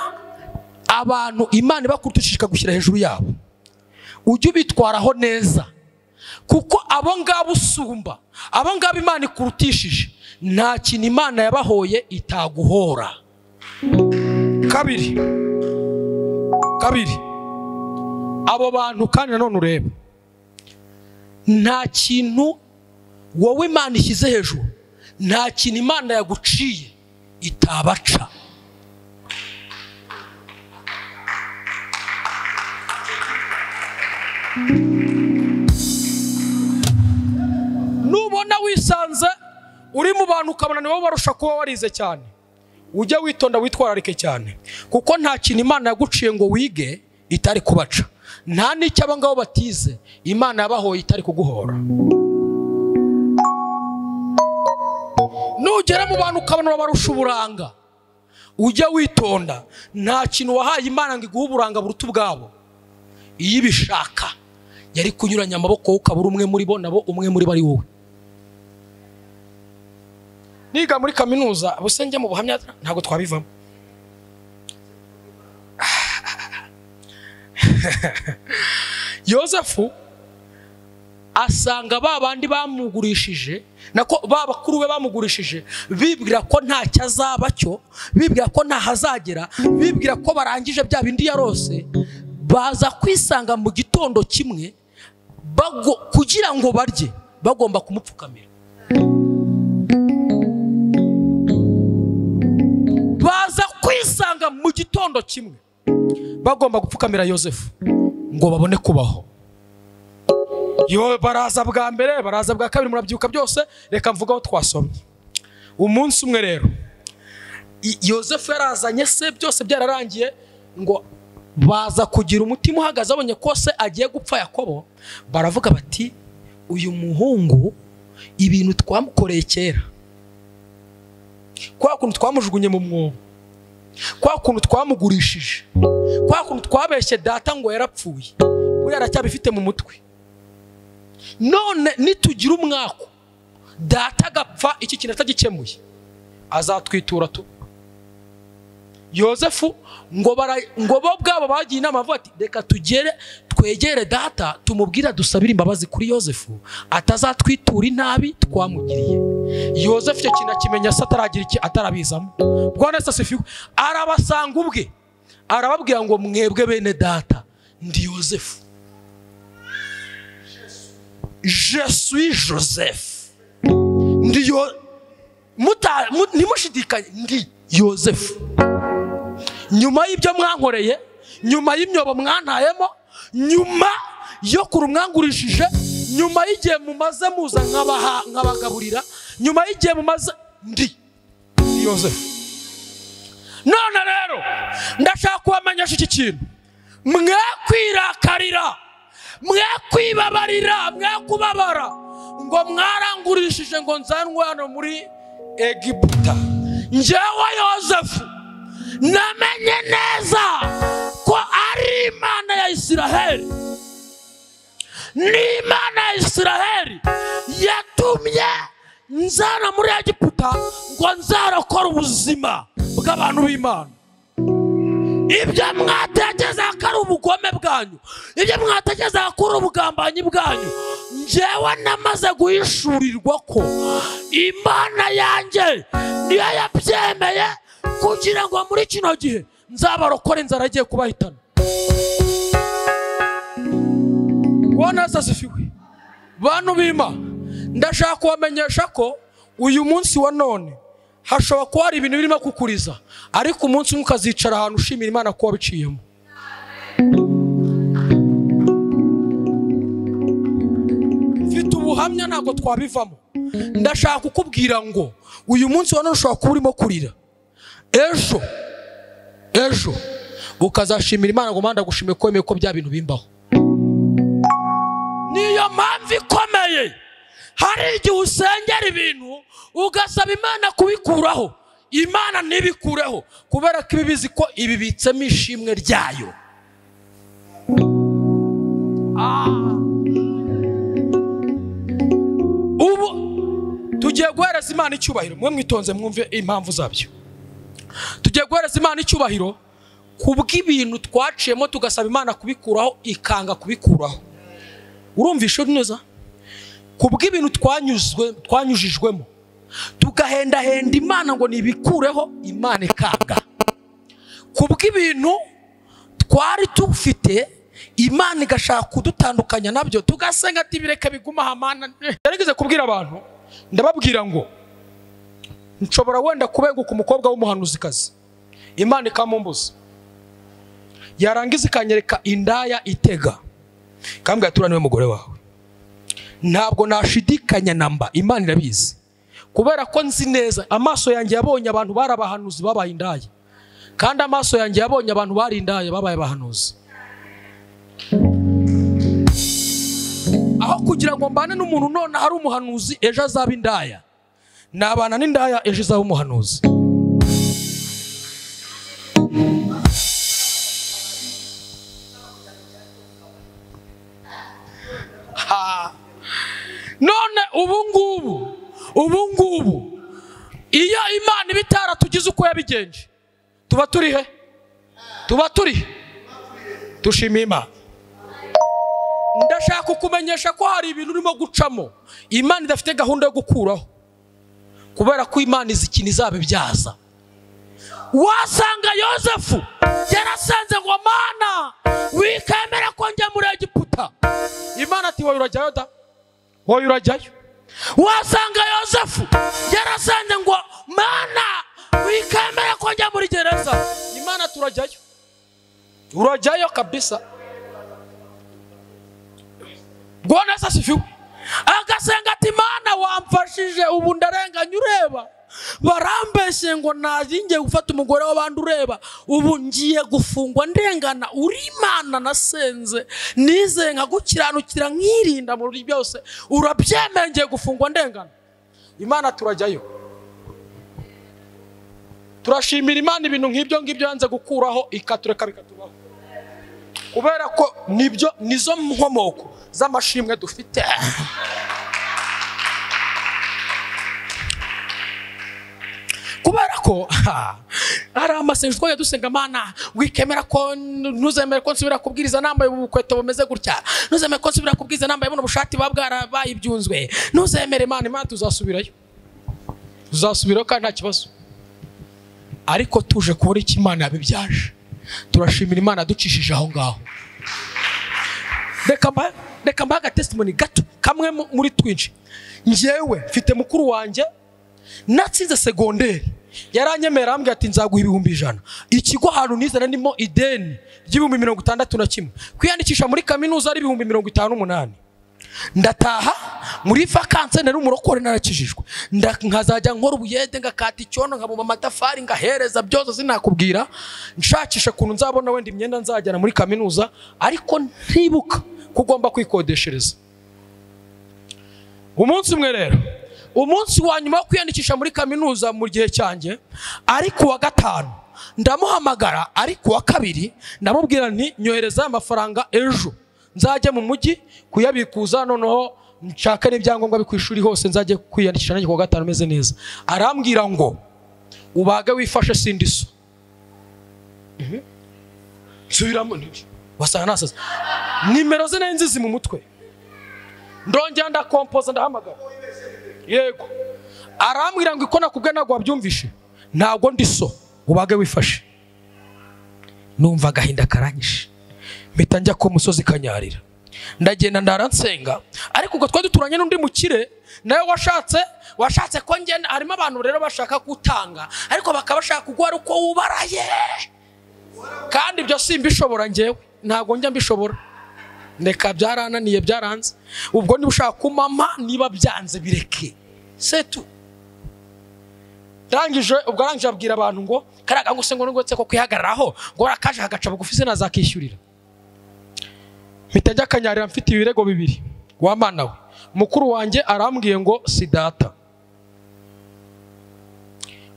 abantu Imana ibakurutishije gushyira hejuru yabo, ujye ubitwaraho neza, kuko abo ngabo usumba, abo ngabo Imana ikurutishije, nta kintu Imana yabahoye itaguhora. Kabiri, abo bantu kandi nanone urebe, nta kintu wowe Imana ishyize hejuru, nta kintu Imana yaguciye itabaca. Nubona wisanze uri mu bantu ukabona nibo barusha kuba warize cyane, ujye witonda witwararike cyane, kuko nta kintu Imana yaguciye ngo wige itari kubaca. Nta n'icyo abo ngabo batize Imana yabahoye itari kuguhora. Nugera mu bantu ukabona barusha uburanga, ujye witonda, nta kintu wahaye Imana ngo iguhe uburanga buruta ubwabo. Iyo ibishaka yari kunyuranya amaboko ukabura umwe muri bo, nabo umwe muri bari wowe. Niga muri kaminuza, bose njye mu buhamya ntago twabivamo. Yosefu asanga babandi bamugurishije, nako babakuru be bamugurishije, bibwira ko nta cyazaba cyo, bibwira ko nta hazagera, bibwira ko barangije bya bindi yarose. Baza kwisanga mu gitondo kimwe, kugira ngo barye bagomba kumupfukamira. Baza kwisanga mu gitondo kimwe bagomba gupfukamira Yosefu ngo babone kubaho. Baraza bwa mbere, baraza bwa kabiri, murabyuka byose. Reka mvugaho twasomye. Umunsi umwe rero Yosefu yarazanye se, byose byararangiye, ngo baza kugira umutima uhagaze, abonye ko se agiye gupfa Yakobo. Baravuga bati, uyu muhungu ibintu twamukoreye kera, kwa kuntu twamujugunye mu mwobo, kwa kuntu twamugurishije, kwa kuntu twabeshye data ngo yarapfuye, buriya aracyabifite mu mutwe. None nitugira umwako data agapfa, iki kintu atagikemuye, azatwitura tu. Yosefu ngo bo bwabo bagiye inama bavuga ati, reka twegere data tumubwira dusabira imbabazi kuri Yosefu, atazatwitura inabi twamugiriye. Yosefu icyo kintu akimenya, se ataragira iki atarabizamo. Bwana se sifiwe. Arabasanga ubwe, arababwira ngo mwebwe bene data, ndi Yosefu, je suis Joseph, ntimushidikanye, ndi Yosefu. Nyuma y'ibyo mwankoreye, nyuma y'imyobo mwantayemo, nyuma yo kurumwangurishije, nyuma y'igihe mumaze muza nkabagaburira, nyuma y'igihe mumaze, ndi Yosefu. None rero ndashaka kubamenyesha iki kintu, mwe kwirakarira, mwe kwibabarira, mwe kubabara ngo mwarangurishije ngo nzanwe hano muri Egiputa. Njyewe Yosefu namenye neza ko ari Imana ya Isiraheli, ni Imana ya Isiraheli yatumye nzana muri Egiputa ngo nzarokora ubuzima bw'abantu b'Imana. Ibyo mwatekereza ko ari ubugome bwanyu, ibyo mwatekereza ko ari ubugambanyi bwanyu, njyewe namaze guhishurirwa ko Imana yanjye niyo yabyemeye kugira ngo muri kino gihe nzabarokore inzara agiye kubahitana. Bwana asifiwe. Bantu b'Imana, ndashaka kubamenyesha ko uyu munsi wa none hashobora kuba hari ibintu birimo kukuriza, ariko umunsi umwe ukazicara ahantu ushimira Imana ko wabiciyemo. Mfite ubuhamya ntabwo twabivamo. Ndashaka kukubwira ngo uyu munsi wa none ushobora kuba urimo kurira, ejo ukazashimira Imana ngo Mana gushime ko wemeye ko bya bintu bimbaho. Niyo mpamvu ikomeye hari igihe usengera ibintu ugasaba Imana kubikuraho, Imana ntibikureho kubera ko ibibizi ko ibibitsemo ishimwe ryayo. Ubu tugiye guhereza Imana icyubahiro. Mwe mwitonze mwumve impamvu zabyo. Tugiye guhereza Imana icyubahiro kubw'ibintu twaciyemo tugasaba Imana kubikuraho ikanga kubikuraho. Urumvishe neza? Kubw'ibintu twanyujijwemo tugahendahenda Imana ngo nibikureho, Imana ikanga. Kubw'ibintu twari tufite Imana igashaka kudutandukanya nabyo, tugasenga ati bireke biguma hamana. Yarigeze kubwira abantu, ndababwira ngo nshobora wenda kubenguka umukobwa w'umuhanuzikazi, Imana ikamumbuza, yarangiza ikanyereka indaya itega, kambwira tura niwe mugore wawe. Ntabwo nashidikanya namba, Imana irabizi, kubera ko nzi neza amaso yanjye yabonye abantu barabahanuzi babaye indaya, kandi amaso yanjye yabonye abantu bari indaya babaye abahanuzi. Aho kugira ngo mbane n'umuntu none hari umuhanuzi ejo azaba indaya, nabana n'indaya ejo azaba umuhanuzi. None ubu ngubu iyo Imana ibitara tugize uko yabigenje, tuba turi he? Tushima Imana. Ndashaka kukumenyesha ko hari ibintu urimo gucamo Imana idafite gahunda yo gukuraho, kubera ko Imana izi ikintu izabibyaza. Wasanga Yosefu yarasanze ngo Mana wikemera ko njya muri Egiputa, Imana ati wowe urajyayo da, wowe urajyayo. Wasanga Yosefu yarasanze ngo Mana wikemera ko njya muri gereza, Imana turajyayo, urajyayo kabisa. Bwana asifiwe. Agasenga ati Mana wamfashije, ubu ndarenganya ureba, barambeshye ngo nazingiye gufata umugore w'abandi ureba, ubu ngiye gufungwa ndengana, uri Imana nasenze nize nkagukiranukira nkirinda muri byose, urabyemeye ngiye gufungwa ndengana. Imana turajyayo. Turashimira Imana ibintu nk'ibyo ngibyo yanze gukuraho ikatureka bikatubaho, kubera ko nibyo nizo nkomoko z'amashimwe dufite. Kubera ko hari amasengesho twagiye dusenga, Mana wikemera ko ntuzemere ko nsubira kubwiriza nambaye ubukweto bumeze gutya, ntuzemere ko nsubira kubwiriza nambaye buno bushati bwarabaye ibyunzwe, ntuzemere Imana tuzasubirayo kandi nta kibazo. Ariko tuje kubura iki Imana yabibyaje, turashimira Imana ducishije aho ngaho. Reka mbaga testimony gato kamwe muri twinshi. Njyewe mfite mukuru wanjye natsinze segonderi, yaranyemera ambwira ati nzaguha 1,100. Ikigo ahantu nizana ndimo ideni ry'61,000, kwiyandikisha muri kaminuza ari 58,000. Ndataha muri vacances nari umurokore narakijijwe, nkazajya nkora ubuyede ngakata icyono nkabuma amatafari ngahereza byose sinakubwira, nshakisha kuntu nzabona wenda imyenda nzajyana muri kaminuza, ariko ntibuka kugomba kwikodeshereza. Umunsi umwe rero, umunsi wa nyuma wo kwiyandikisha muri kaminuza mu gihe cyanjye, ariko wa gatanu ndamuhamagara, ariko wa kabiri ndamubwira nti nyohereza amafaranga ejo nzajya mu mujyi kuyabikuza, noneho nshaka n'ibyangombwa bikwishuri hose nzajye kwiyandikisha nanjye ku gatanu meze neza. Arambwira ngo ubage wifashe sindi so. Nsubiramo wasanga nasaza. Nimero ze nzizi mu mutwe. Ndongera ndakompoza ndahamagara. Yego. Arambwira ngo iko nakubwe nagwa wabyumvishe. Ntabwo ndi so. Ubage wifashe. Numva gahinda karanyishe. Mpita njya ku musozi kanyarira. Ndagenda ndaransenga ariko ubwo twari duturanye n'undi mukire nawe washatse ko ngenda. Harimo abantu rero bashaka gutanga ariko bakaba bashaka kugwa ari uko wubaraye, kandi ibyo simbishobora njyewe, ntabwo njya mbishobora. Ndeka byarananiye byaranze. Ubwo niba ushaka kumama niba byanze bireke setu. Ndangije ubwo arangije abwira abantu ngo karaga ngo se ngo ngotse ko kwihagararaho ngo arakaje hagaca bugufi se nazakishyurira. Mitajya kanyarira mfite ibirego bibiri. Wamana we mukuru wanjye arambwiye ngo si data.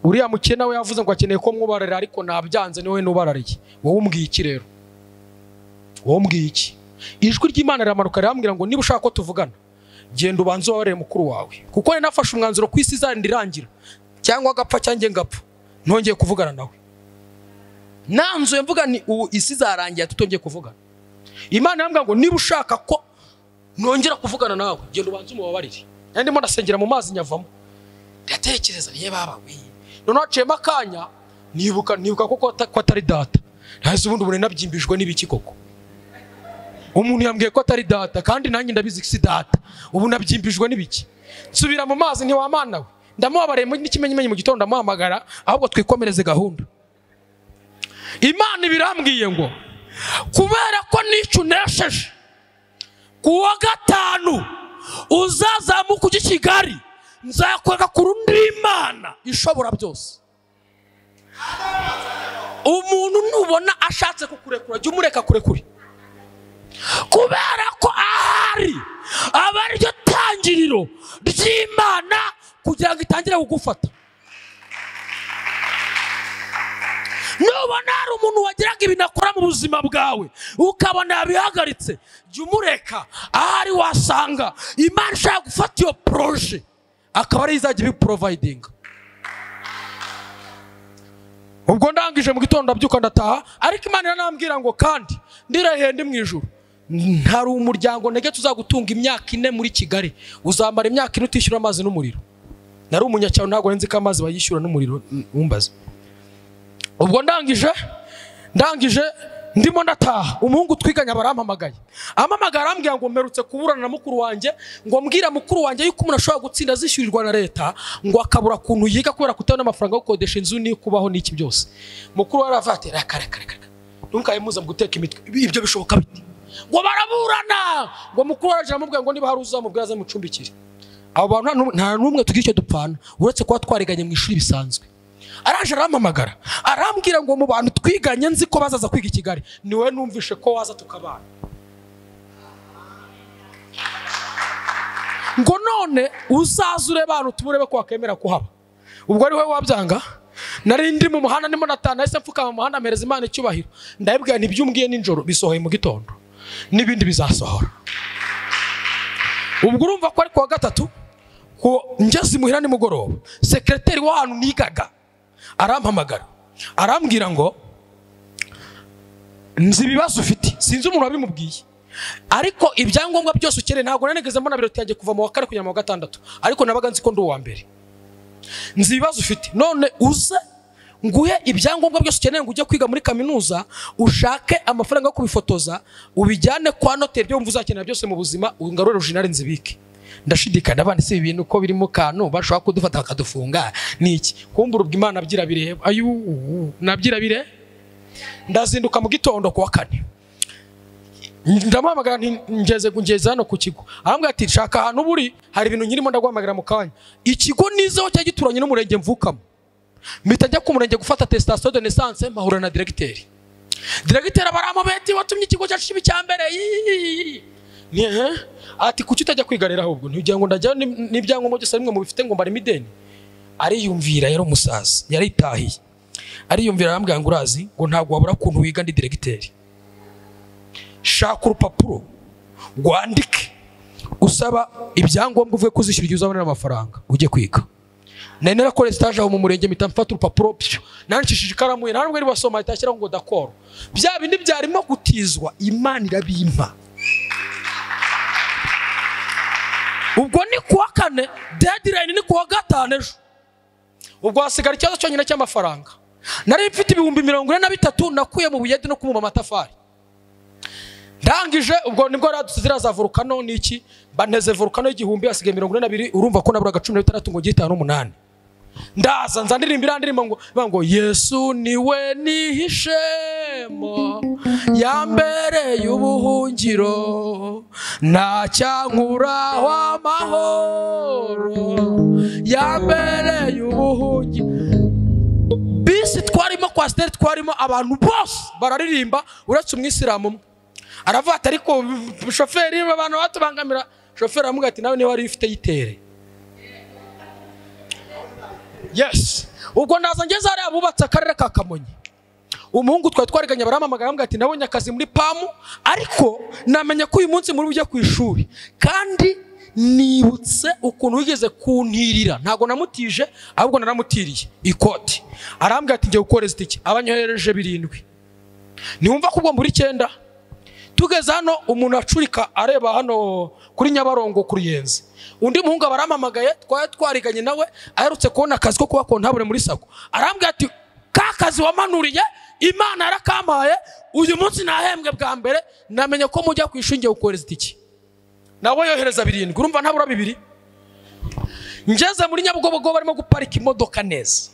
Uriya mukene we yavuze ngo akeneye ko mwubarira ariko nabyanze niwe nubarariye. Wowe umbwiye iki rero? Wowe umbwiye iki? Ijwi ry'Imana riramanuka rirambwira ngo niba ushaka ko tuvugana genda ubanze wabarire mukuru wawe, kuko ni nafashe umwanzuro ku isi izandirangira cyangwa agapfa cyanjye ngapfa ntongeye kuvugana nawe. Nanzuye mvuga ni isi zarangiye tutongeye kuvugana. Imana yambwira ngo niba ushaka ko nongera kuvugana nawe genda ubanze umubabarire. Ndimo ndasengera mu mazi nyavamo. Ndatekereza ye baba we. None acema akanya nibuka ko atari data. Ntazi ubundi ubone nabyimbijwe n'ibiki koko. Umuntu yambwiye ko atari data kandi nanjye ndabizi si data. Ubu nabyimbijwe n'ibiki. Nsubira mu mazi ntiwamana we. Ndamubabareye n'ikimenyimenyi mu gitondo ndamuhamagara ahubwo twikomereze gahunda. Imana ibirambwiye ngo kubera ko nicunesheje kuwa gatanu uzazamuka ujya i Kigali nzakwega ku rundi Imana ishobora byose. Umuntu nubona ashatse kukurekura jya umureka kurekure, kubera ko ahari aba ariryo tangiriro ry'Imana kugira ngo itangire kugufata. Nubona hari umuntu wagiraga ibintu akora mu buzima bwawe ukabona yabihagaritse jya umureka. Ahari wasanga Imana ishaka gufata iyo proje akaba ari izajya ibiprovidinga. Ubwo ndangije mu gitondo ndabyuka ndataha ariko Imana iranambwira ngo kandi ndirahende mu ijuru ntari umuryango ntege tuzagutunga imyaka 4 muri Kigali uzamara imyaka 4 utishyura amazi n'umuriro. Nari umunyacyaro ntabwo nzi ko amazi bayishyura n'umuriro umbaza. Ubwo ndangije ndimo ndataha umuhungu twiganya barampamagaye. Amamagara arambwira ngo mperutse kuburana na mukuru wanjye ngo mbwira mukuru wanjye yuko umuntu ashobora gutsinda zishyurirwa na leta ngo akabura kuntu yiga kubera kutabona amafaranga yo gukodesha inzu ni kubaho n'iki byose. Mukuru waravatera kareka ntukaye muza guteka imitwe ibyo bishoboka bite ngo baraburana ngo mukuru waraje amubwira ngo niba hari uzamubwira ze mucumbikire. Abo bantu nta numwe tugira icyo dupfana uretse kuba twariganye mu ishuri bisanzwe. Araje arampamagara arambwira ngo mu bantu twiganye nzi ko bazaza kwiga i Kigali niwe numvishe ko waza tukabana. Ngo none uzazure abantu tuburebe ko wakemera kuhaba. Ubwo ari we wabyanga. Nari ndi mu muhanda ndimo natana ese mfuka mu muhanda mpereza Imana icyubahiro. Ndabibwira ntibyumbwiye ninjoro bisohoye mu gitondo n'ibindi bizasohora. Ubwo urumva ko ari kuwa gatatu ko ngeze muhira ni mugoroba sekreteri w'ahantu nigaga arampamagara arambwira ngo nzi ibibazo ufite sinzi umuntu wabimubwiye ariko ibyangombwa byose ukeneye ntabwo nanegeze mbona biro tyanjye kuva mu wa 4 kugera mu wa 6 ariko nabaga nzi ko ndi uwa mbere. Nzi ibibazo ufite none uze nguhe ibyangombwa byose ukeneye ngo ujye kwiga muri kaminuza ushake amafaranga yo kubifotoza ubijyane kwa noteri byo mvuza uzakenera byose mu buzima ungarure original nzibike. Ndashidikana abandi se ibintu ko biri mu kantu bashaka kudufata bakadufunga niki kumbura ubwo Imana abyira bireba ayu nabyira bire. Ndazinduka mu gitondo ku wa 4 ndamuhamagara ngeze hano ku kigo arambwira ati shaka ahantu buri hari ibintu nyirimo ndaguhamagara mu kanya. Ikigo nizeho cya gituranye n'umurenge mvukamo mpita njya ku murenge gufata attestation de naissance mpahura na directeur baramubeti watumye ikigo cyacu kibi cyambere ati kuki utajya kwigarira ahubwo ntugira ngo ndajya n'ibyangombwa byose rimwe mu bifite ngo mbare mideni. Ariyumvira yari umusaza yaritahiye ariyumvira arambwira ngo urazi ngo ntabwo wabura kuntu wiga ndi directeur shaka urupapuro rwandike usaba ibyangombwa uvuye kuzishyura igihe uzabonera amafaranga ujye kwiga. Nari narakore stage aho mu murenge mpita mfata urupapuro nandikishije ikaramu ye ntabwo ari basoma itashyira ngo d'accord. Bya bindi byarimo gutizwa Imana irabimpa. Ubwo ni kuwa kane, deadline ni kuwa gatanu ejo. Ubwo hasigara ikibazo cyonyine cy'amafaranga. Nari mfite ibihumbi 43 nakuye mu buyede no kumuma amatafari. Ndangije ubwo nibwo radutse za volcano niki baneze volcano y'igihumbi asigaye 42 urumva ko nabura 16 ngo gihita 8. Ndaza nzandirimbira ngo Yesu niwe nihishemo yambereye ubuhungiro na cyankura w'amahoro yambereye ubuhungiro. Bisi twarimo kwa stage twarimo abantu bose bararirimba uretse umwisilamu umwe. Aravuga ati ariko shoferi abantu batubangamira. Shoferi aramubwira ati nawe niwe wari ufite yitere. Yes. Ubwo ndaza ngeze ari abubatse akarere ka Kamonyi. Umuhungu twariganye baramamagara ambwira ati nabonye akazi muri pamu ariko namenye ko uyu munsi muri ujye ku ishuri kandi nibutse ukuntu wigeze kuntirira ntago namutije ahubwo naramutiriye ikoti. Arambwira ati ngiye gukoreza iki abanyohereje 7. Niwumva ko ubwo muri 9 tugeze hano umuntu acurika areba hano kuri Nyabarongo kuri Yenzi. Undi muhungu baramamagaye twariganye nawe aherutse kubona akazi ko kuba kontabure muri sako. Arambwira ati ka kazi wamanuriye Imana yarakampaye uyu munsi nahembwe bwa mbere namenye ko mujya kwishingiye gukoreza iki. Nawe yohereza 7 urumva ntabura 2. Ngeze muri Nyabugogo barimo guparika imodoka neza.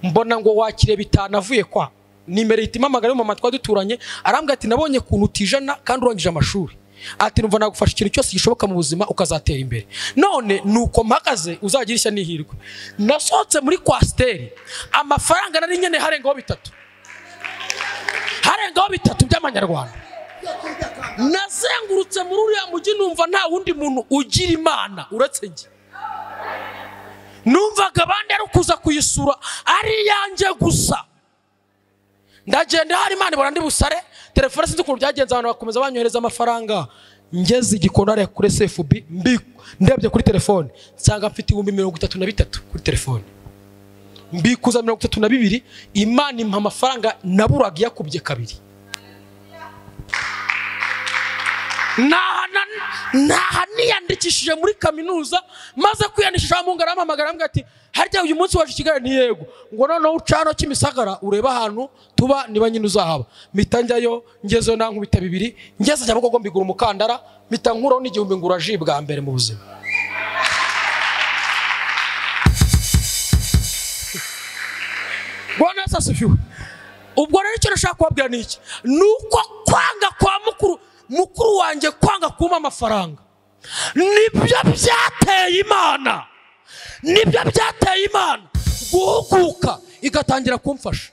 Mbona ngo wakire bitana avuye kwa nimero itimamagara mu matwa duturanye. Arambwira ati nabonye kuntu utijana kandi urangije amashuri. Ati numva nagufasha ikintu cyose gishoboka mu buzima ukazatera imbere. None nuko mpakaze uzagira ishya nihirwe. Nasohotse muri kwasteri amafaranga nari nyene harengaho 3. Harengaho 3 by'amanyarwanda. Nazengurutse muri uriya mujyi numva nta wundi muntu ugira Imana uretse njye. Numvaga abandi ari kuza kuyisura ari yanjye gusa. Ndagenda hari Imana ibora ndi busare telefone sinzi ukuntu byagenze abantu bakomeza banyohereza amafaranga. Ngeze igikonare kuri CFB ndebye kuri telefone nsanga mfite 33 kuri telefone. Mbikuza 32 Imana impa amafaranga naburaga yakubye 2. Naha niyandikishije muri kaminuza maze kwiyandikisha mu ngara amamagara ambwira ati harya uyu munsi waje Kigali ni yego ngo noneho ucano cy'imisagara ureba ahantu tuba niba nyine uzahaba. Mitanjyayo ngezo nankubita 2 ngeze Nyabugogo mbigura umukandara mitankuraho n'igihumbi ngura ji bwa mbere mu buzima. Bwana sasifiwe. Ubwo rero icyo nashaka kubabwira ni iki nuko kwanga kwa mukuru wanjye kwanga kuma amafaranga nibyo byateye Imana. Nibyo byateye Imana guhuguka igatangira kumfasha.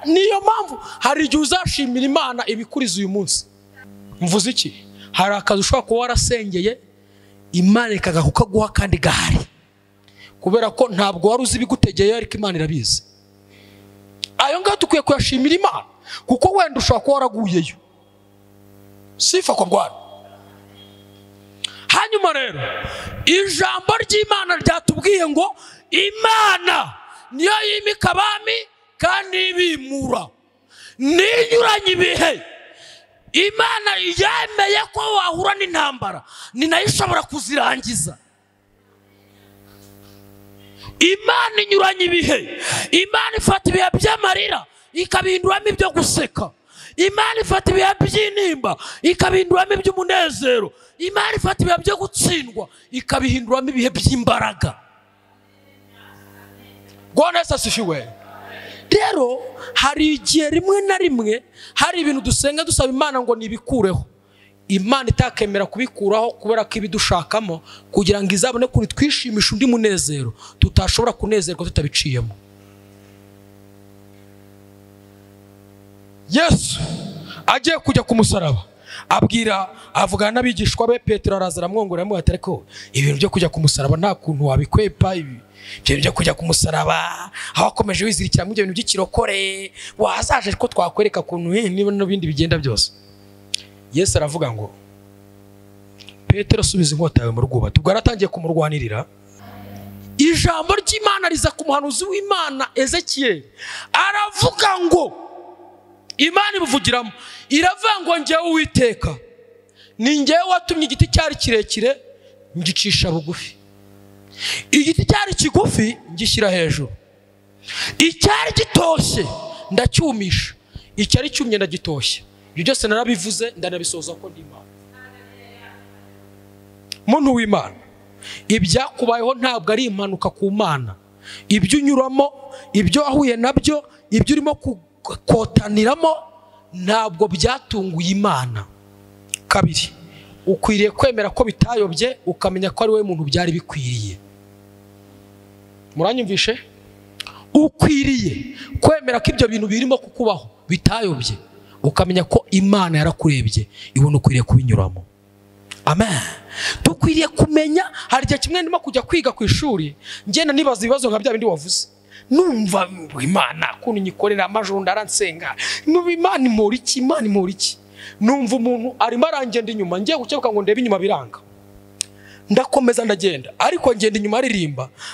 Niyo mpamvu hari igihe uzashimira Imana ibikuriza uyu munsi. Mvuze iki? Hari akazi ushobora kuba warasengeye Imana ikagahuka kandi gahari kubera ko ntabwo wari uzi bigutegeye ariko Imana irabizi. Ayo ngaho tukwiye kuyashimira Imana kuko wenda ushobora kuba waraguyeyo. Sifa kwa Bwana. Hanyuma rero ijambo ry'Imana ryatubwiye ngo Imana niyo yimika abami kandi bimura ninyuranye ibihe. Imana yemeye ko wahura n'intambara ni nayo ishobora kuzirangiza. Imana inyuranye ibihe. Imana ifata ibihe by'amarira ikabihinduramo ibyo guseka. Imana ifata ibihe by'intimba ikabihinduramo iby'umunezero. Imana ifata ibihe byo gutsindwa ikabihinduramo ibihe by'imbaraga. Bwana sasifiwe. Rero hari igihe rimwe na rimwe hari ibintu dusenga dusaba Imana ngo nibikureho. Imana itakemera kubikuraho kubera ko ibidushakamo kugira ngo izabone kuri twishimisha undi munezero tutashobora kunezerwa tutabiciyemo. Yesu agiye kujya ku musaraba avugana n'abigishwa be. Petero araza aramwongorera mu ati ariko ibintu byo kujya ku musaraba nta kuntu wabikwepa. Ibyo byo kujya ku musaraba aho akomeje wizirikira mu bintu by'ikirokore wazaje ko twakwereka kuntu n'ibindi bigenda byose. Yesu aravuga ngo Petero subiza inkota yawe mu rwubati. Ubwo aratangiye kumurwanirira. Ijambo ry'Imana riza ku muhanuzi w'Imana Ezekiel, aravuga ngo Imana ibuvugiramo, iravuga ngo njyewe Uwiteka ni njyewe watumye igiti cyari kirekire ngicisha bugufi, igiti cyari kigufi ngishyira hejuru, icyari gitoshye ndacyumisha, icyari cyumye ndagitoshya. Ibyo byose narabivuze ndanabisoza ko ndi Imana. Muntu w'Imana, ibyakubayeho ntabwo ari impanuka ku Mana. Ibyo unyuramo, ibyo wahuye nabyo, ibyo urimo kotaniramo ntabwo byatunguye Imana. Kabiri, ukwiriye kwemera ko bitayobye, ukamenya ko ari wowe muntu byari bikwiriye. Muranyumvishe? Ukwiriye kwemera ko ibyo bintu birimo kukubaho bitayobye, ukamenya ko Imana yarakurebye ibona ukwiriye kubinyuramo. Amen. Dukwiriye kumenya, hari igihe kimwe ndimo kujya kwiga ku ishuri, ngenda nibaza ibibazo nka bya bindi wavuze. Numva Imana kuntu nyikorera amajoro ndaransenga. Numva Imana imora iki, Imana imora iki. Numva umuntu arimo arangenda inyuma, ngiye gukebuka ngo ndebe inyuma biranga. Ndakomeza ndagenda, ariko ngenda inyuma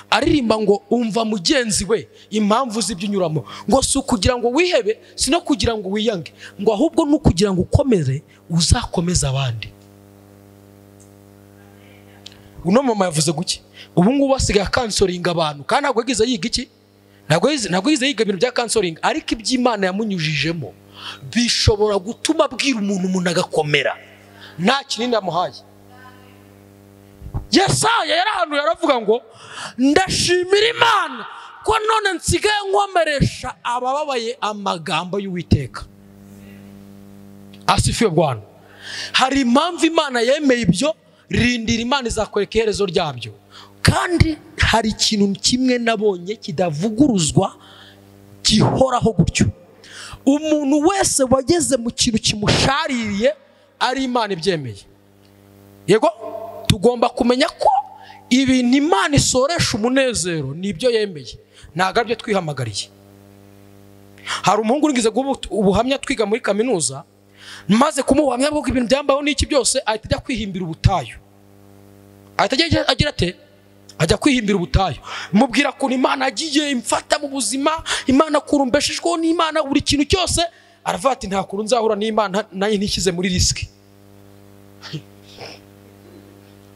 aririmba ngo umva mugenzi we impamvu z'ibyunyuramo, ngo si ukugira ngo wihebe, si no kugira ngo wiyange, ngo ahubwo ni ukugira ngo ukomere uzakomeza abandi. Uno mama yavuze guki? Ubu ngubu asigaye kansoringa abantu, kandi ntabwo yagize yiga iki? Ntabwo yize yiga ibintu bya kansoringa, ariko iby'Imana yamunyujijemo bishobora gutuma abwira umuntu agakomera nta kinini yamuhaye. Yesaya yarahanuye aravuga ngo ndashimira Imana ko none nsigaye nkomeresha abababaye amagambo y'Uwiteka. Asifiwe Bwana. Hari impamvu Imana yemeye ibyo, rindira Imana izakwereka iherezo ryabyo. Kandi hari ikintu kimwe nabonye kidavuguruzwa gihoraho gutyo. Umuntu wese wageze mu kintu kimushaririye ari Imana ibyemeye. Yego, tugomba kumenya ko ibintu Imana isoresha umunezero nibyo yemeye, ntabwo aribyo twihamagariye. Hari umuhungu urigize ubuhamya twiga muri kaminuza, maze kumuhamya bwo ibintu byambaho n'iki byose, ahita ajya kwihimbira ubutayu. Ahita agira ate? Ajya kwihimbira ubutayu. Mubwira ko Imana agiye imfata mu buzima, Imana kurumbeshejweho n'Imana buri kintu cyose, aravuga ati nta kuru nzahura n'Imana nayo ntishyize muri risk.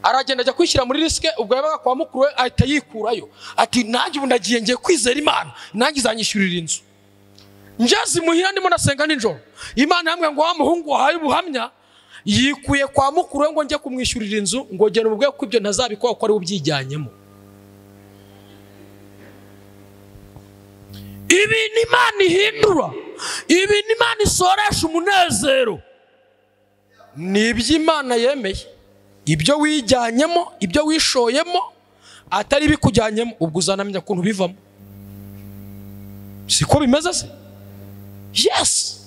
Aragenda ajya kwishyira muri risk, ubwo yabaga kwa mukuru we ahita yikurayo. Ati nanjye ubu ndagiye ngiye kwizera Imana, nanjye izanyishyurira inzu. Njyazi muhira ndimo nasenga nijoro, Imana yambwiye ngo wa muhungu wahaye ubuhamya yikuye kwa mukuru we ngo njye kumwishyurira inzu, ngo genda ubwe ko ibyo ntazabikora ko ari ubyijyanyemo. Ibintu Imana ihindura, ibintu Imana isoresha umunezero ni iby'Imana yemeye. Ibyo wijyanyemo, ibyo wishoyemo atari bikujyanyemo, ubwo uzanamenya ukuntu bivamo. Siko bimeze se? Yes.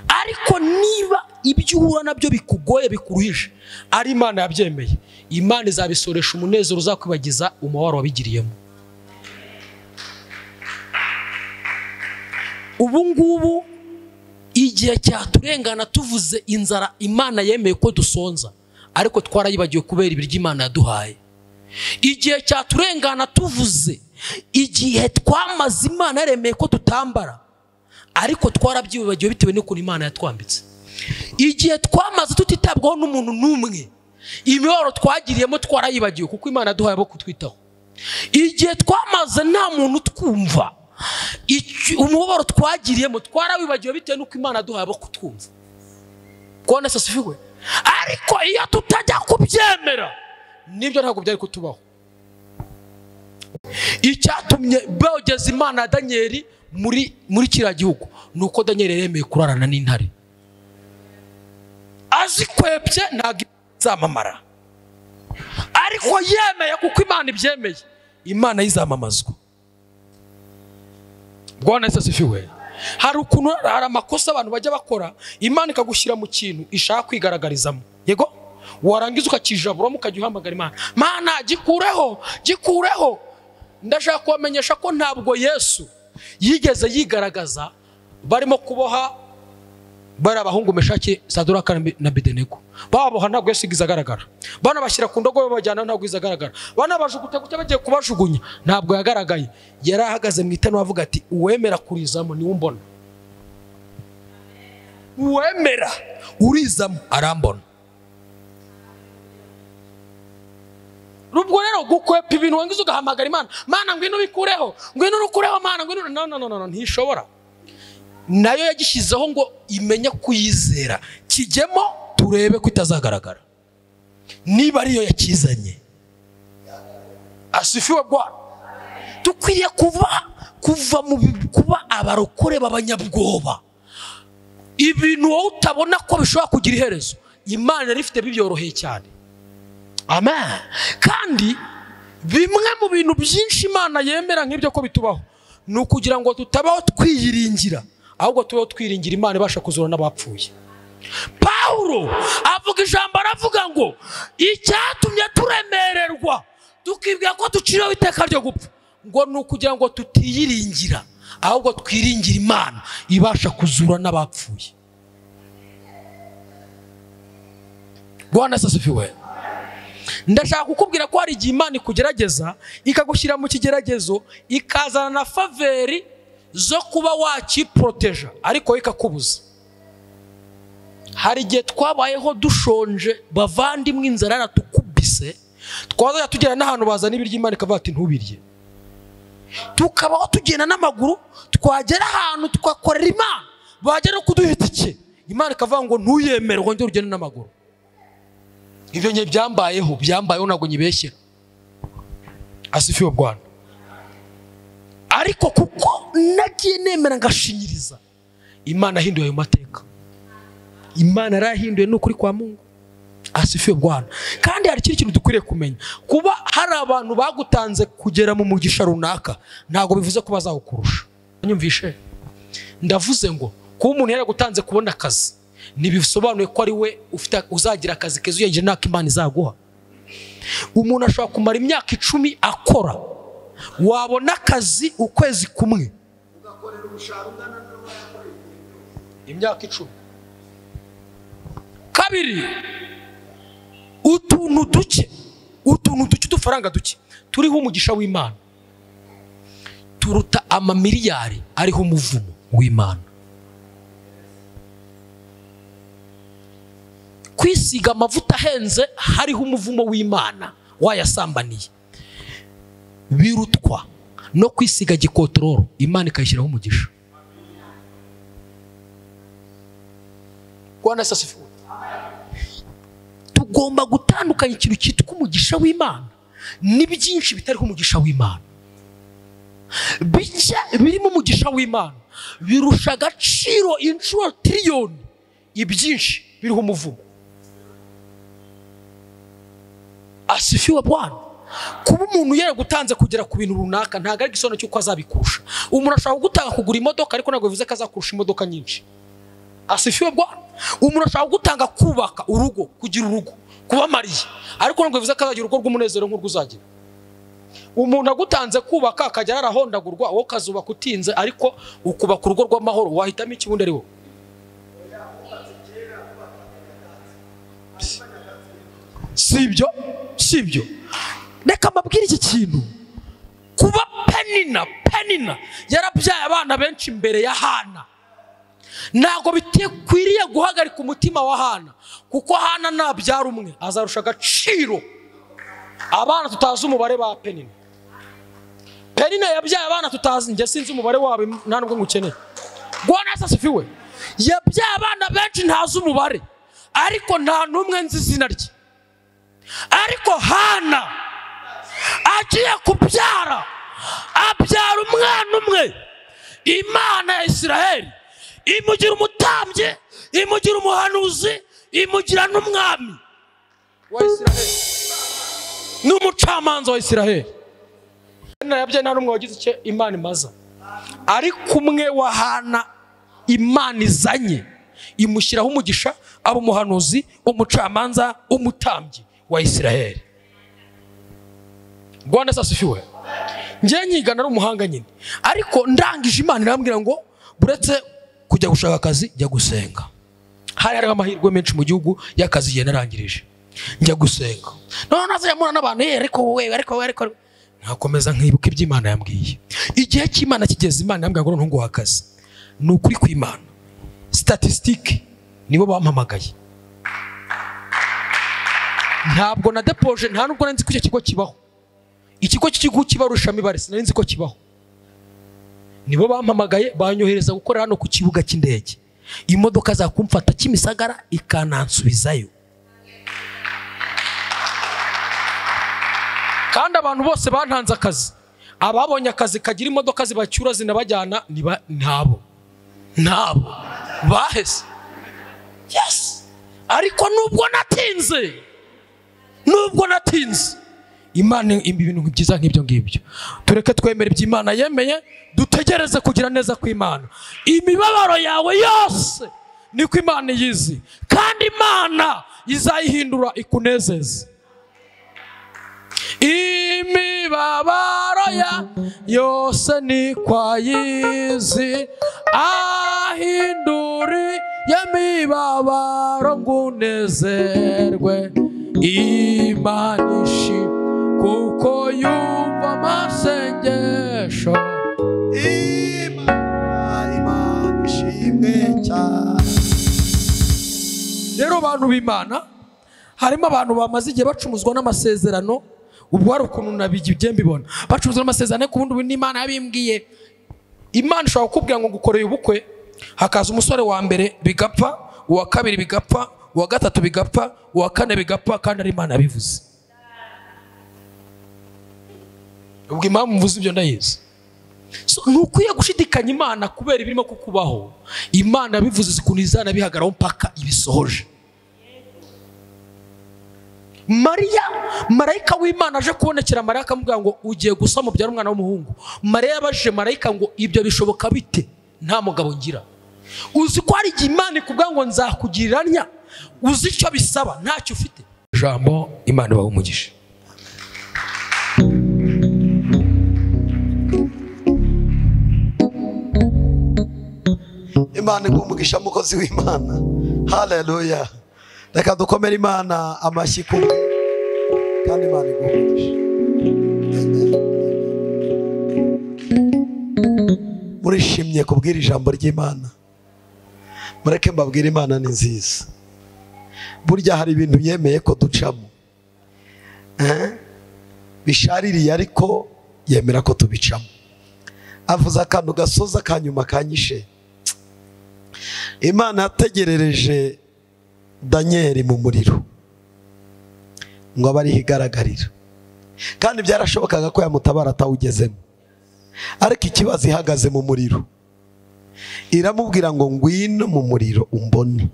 Ariko niba ibyo uhura nabyo bikugoye bikuruhije, ari Imana yabyemeye, Imana izabisoresha umunezero uzakwibagiza umubabaro wabigiriyemo. Ubu ngubu igihe cyaturengana tuvuze inzara Imana yemeye ko dusonza, ariko twarayibagiwe kubera ibiryo Imana yaduhaye. Igihe cyaturengana tuvuze igihe twamaze Imana yaremeye ko tutambara, ariko twarabyibagiwe bitewe n'ukuntu Imana yatwambitse. Igihe twamaze tutitabwaho n'umuntu n'umwe, imibabaro twagiriyemo twarayibagiwe kuko Imana yaduhaye abo kutwitaho. Igihe twamaze nta muntu twumva, umubabaro twagiriyemo twarawibagiwe bitewe n'uko Imana yaduhaye abo kutwumva. Kone sasifiwe. Ariko iyo tutajya kubyemera, nibyo ntabwo byari kutubaho. Icyatumye bogeza Imana ya Daniel muri kiriya gihugu nuko Daniel yemeye kurarana n'intare. Azikwebye ntabwo izamamara, ariko yemeye kuko Imana ibyemeye, Imana yizamamazwa. Bwana Yesu asifiwe. Hari ukuntu hari amakosa abantu bajya bakora, Imana ikagushyira mu kintu ishaka kwigaragarizamo. Yego, warangiza ukakijaburamo ukajya uhamagara Imana, Mana gikureho. Ndashaka kubamenyesha ko ntabwo Yesu yigeze yigaragaza barimo kuboha bari abahungu Meshaki, Saduraka na Abedenego. Baboha ntabwo yasigiza agaragara. Bana bashyira ku ndogo babajyana ntabwo izagaragara. Bana bajuguta gute bagiye kubajugunya ntabwo yagaragaye. Yari ahagaze mu itano avuga ati uwemera kurizamo ni umbona. Uwemera urizamo arambona. Rubwo rero gukwepa ibintu wangize ugahamagara Imana. Mana ngwino bikureho. Ngwino nukureho Mana ngwino no ntishobora. Nayo yagishizeho ngo imenya kuyizera. Kijyemo turebe ko itazagaragara. Niba ariyo yakizanye. Asifiwe Bwana. Dukwiriye kuba abarokore b'abanyabwoba. Ibintu wowe utabona ko bishobora kugira iherezo, Imana rifite bibyoroheye cyane. Amen. Kandi bimwe mu bintu byinshi Imana yemera nk'ibyo ko bitubaho ni ukugira ngo tutabaho twiyiringira, ahubwo tubeho twiringira Imana ibasha kuzura n'abapfuye. Paulo avuga ijambo aravuga ngo icyatumye turemererwa tukibwira ko duciriweho iteka ryo gupfa ngo ni ukugira ngo tutiyiringira, ahubwo twiringira Imana ibasha kuzura n'abapfuye. Bwana asifiwe. Ndashaka kukubwira ko hari igihe Imana ikugerageza ikagushyira mu kigeragezo ikazana na faveri zo kuba wakiproteja ariko ikakubuza. Hari igihe twabayeho dushonje bavandimwe, inzara yaratukubise, twazajya tugera n'ahantu bazana ibiryo Imana ikavuga ati ntubirye. Tukabaho tugenda n'amaguru, twagera ahantu tukakorera Imana bagera no kuduhita iki, Imana ikavuga ngo ntuyemere wongere ugende n'amaguru. Ibyo nye byambayeho ntabwo nyibeshyera. Asifiwe Bwana. Ariko kuko nagiye nemera ngashinyiriza, Imana ahinduye ayo mateka. Imana yarahinduye n'ukuri kwa Mungu. Asifiwe Bwana. Kandi hari ikintu dukwiriye kumenya, kuba hari abantu bagutanze kugera mu mugisha runaka ntabwo bivuze ko bazawukurusha. Nyumvishe, ndavuze ngo kuba umuntu yaragutanze kubona akazi ntibisobanuye ko ari we uzagira akazi keza uyegeje nako Imana izaguha. Umuntu ashobora kumara imyaka 10 akora, wabona akazi ukwezi kumwe ugakorera umushahara ungana imyaka 10. Kabiri, utuntu duke udufaranga duke turiho umugisha w'Imana turuta amamiliyari ariho umuvumo w'Imana. Kwisiga amavuta ahenze hariho umuvumo w'Imana wayasambaniye birutwa no kwisiga gikotororo Imana ikayishyiraho umugisha. Bwana asifiwe. Tugomba gutandukanya ikintu cyitwa umugisha w'Imana n'ibyinshi bitariho umugisha w'Imana. Bice birimo umugisha w'Imana birusha agaciro inshuro triliyoni ibyinshi biriho umuvumo. Asifiwe Bwana. Kuba umuntu yaragutanze kugera ku bintu runaka ntago ari gisono cyuko azabikurusha. Umuntu ashaka gutanga kugura imodoka ariko ntabwo bivuze ko azakurusha imodoka nyinshi. Asifiwe Bwana. Umuntu ashaka gutanga kubaka urugo, kugira urugo, kuba mariye ariko ntabwo bivuze ko azagira urugo rw'umunezero nk'urwo uzagira. Umuntu agutanze kubaka akajya arahondagurwa wowe ukazubaka utinze ariko ukubaka urugo rw'amahoro, wahitamo iki bundi ari wo? Sibyo. Reka mbabwire iki kintu. Kuba Penina yarabyaye abana benshi imbere ya Hana ntabwo bitekwiriye guhagarika umutima wa Hana, kuko Hana nabyara umwe azarusha agaciro abana tutazi umubare ba Penina. Penina yabyaye abana tutazi, njye sinzi umubare wabo nta nubwo ngukeneye. Bwana asifiwe. Yabyaye abana benshi ntazi umubare ariko nta numwe nzi izina rye. Ariko Hana agiye kubyara abyara umwana umwe, Imana ya Isiraheli imugira umutambyi, imugira umuhanuzi, imugira n'umwami wa Isiraheli n'umucamanza wa Isiraheli. Yabyaye nta n'umwe wagize icyo Imana imaza, ariko umwe wa Hana Imana izanye imushyiraho umugisha, aba umuhanuzi, umucamanza, umutambyi wa Isiraheli. Bwana asifiwe. Njye nkigana ari umuhanga nyine, ariko ndangije Imana irambwira ngo buretse kujya gushaka akazi jya gusenga. hari hariho amahirwe menshi mu gihugu y'akazi igihe narangirije njya gusenga none nazayamura n'abantu ariko nkakomeza nkibuka iby'Imana yambwiye. Igihe cy'Imana kigeze, Imana yambwiye ngo ntungu wakazi. Ni ukuri kw'Imana. Statistique nibo bampamagaye. Ntabwo na depoje, nta nubwo nzi ko icyo kigo kibaho. Ikigo cy'igihugu kibarusha imibare sinari nzi ko kibaho. Nibo bampamagaye banyohereza gukora hano ku kibuga cy'indege. Imodoka za kumfata Kimisagara ikanansubizayo. Kandi abantu bose bantanze akazi. Ababonye akazi kagira imodoka zibacyura zinabajyana ntabo bahese. Yes. Ariko nubwo natinze Imana ibintu byiza nk'ibyo ngibyo. Tureke twemere iby'Imana yemeye, dutegereze kugira neza kw'Imana. Imibabaro yawe yose niko Imana yizi, kandi Imana izayihindura ikunezeze. Imibabaro ya yose niko yizi, ahinduri y'imibabaro ngunezerwe. Imana ishimwe kuko yumva amasengesho. Imana ishimwe cyane. Rero abantu b'Imana, harimo abantu bamaze igihe bacumuzwa n'amasezerano. Ubwo hari ukuntu nabigiye mbibona bacumuzwa n'amasezerano, ku bundi n'Imana yabimbwiye. Imana ishobora kukubwira ngo ngukoreye ubukwe, hakaza umusore wa mbere bigapfa, uwa kabiri bigapfa, uwa gatatu bigapfa, uwa kane bigapfa, kandi ari Imana yabivuze. Ubwo impamvu mvuze ibyo ndayizi. Ntukwiye gushidikanya Imana kubera ibirimo kukubaho. Imana yabivuze zikuntu izana bihagaraho mpaka ibisohoje. Mariya, marayika w'Imana aje kubonekera Mariya akamubwira ngo ugiye gusama ubyara umwana w'umuhungu. Mariya yabajije marayika ngo ibyo bishoboka bite? Nta mugabo ngira. Uzi ko hari igihe Imana ikubwira ngo nzakugirira, uzi icyo bisaba ntacyo ufite. Jambo Imana ibahe umugisha. Imana igumugisha mukozi w'Imana. Haleluya. Reka dukomere Imana amashyi kumwe, kandi Imana igumugisha. Murishimye kubwira ijambo ry'Imana. Mureke mbabwire Imana ni nziza. Burya hari ibintu yemeye ko ducamo bishaririye, ariko yemera ko tubicamo. Avuze akantu gasoza kanyuma kanyishe. Imana yategerereje Daniel mu muriro ngo abe ariho igaragarira, kandi byarashobokaga ko yamutabara atawugezemo. Ariko ikibazo ihagaze mu muriro, iramubwira ngo ngwino mu muriro umbone.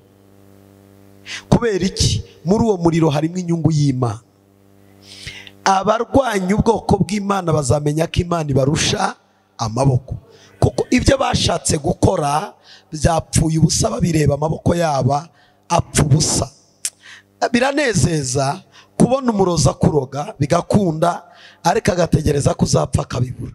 Kubera iki? Muri uwo muriro harimo inyungu y'Imana. Abarwanya ubwoko bw'Imana bazamenya ko Imana ibarusha amaboko, kuko ibyo bashatse gukora byapfuye ubusa, babireba amaboko yaba apfa ubusa. Biranezeza kubona umuroza kuroga bigakunda, ariko agategereza kuzapfa akabibura.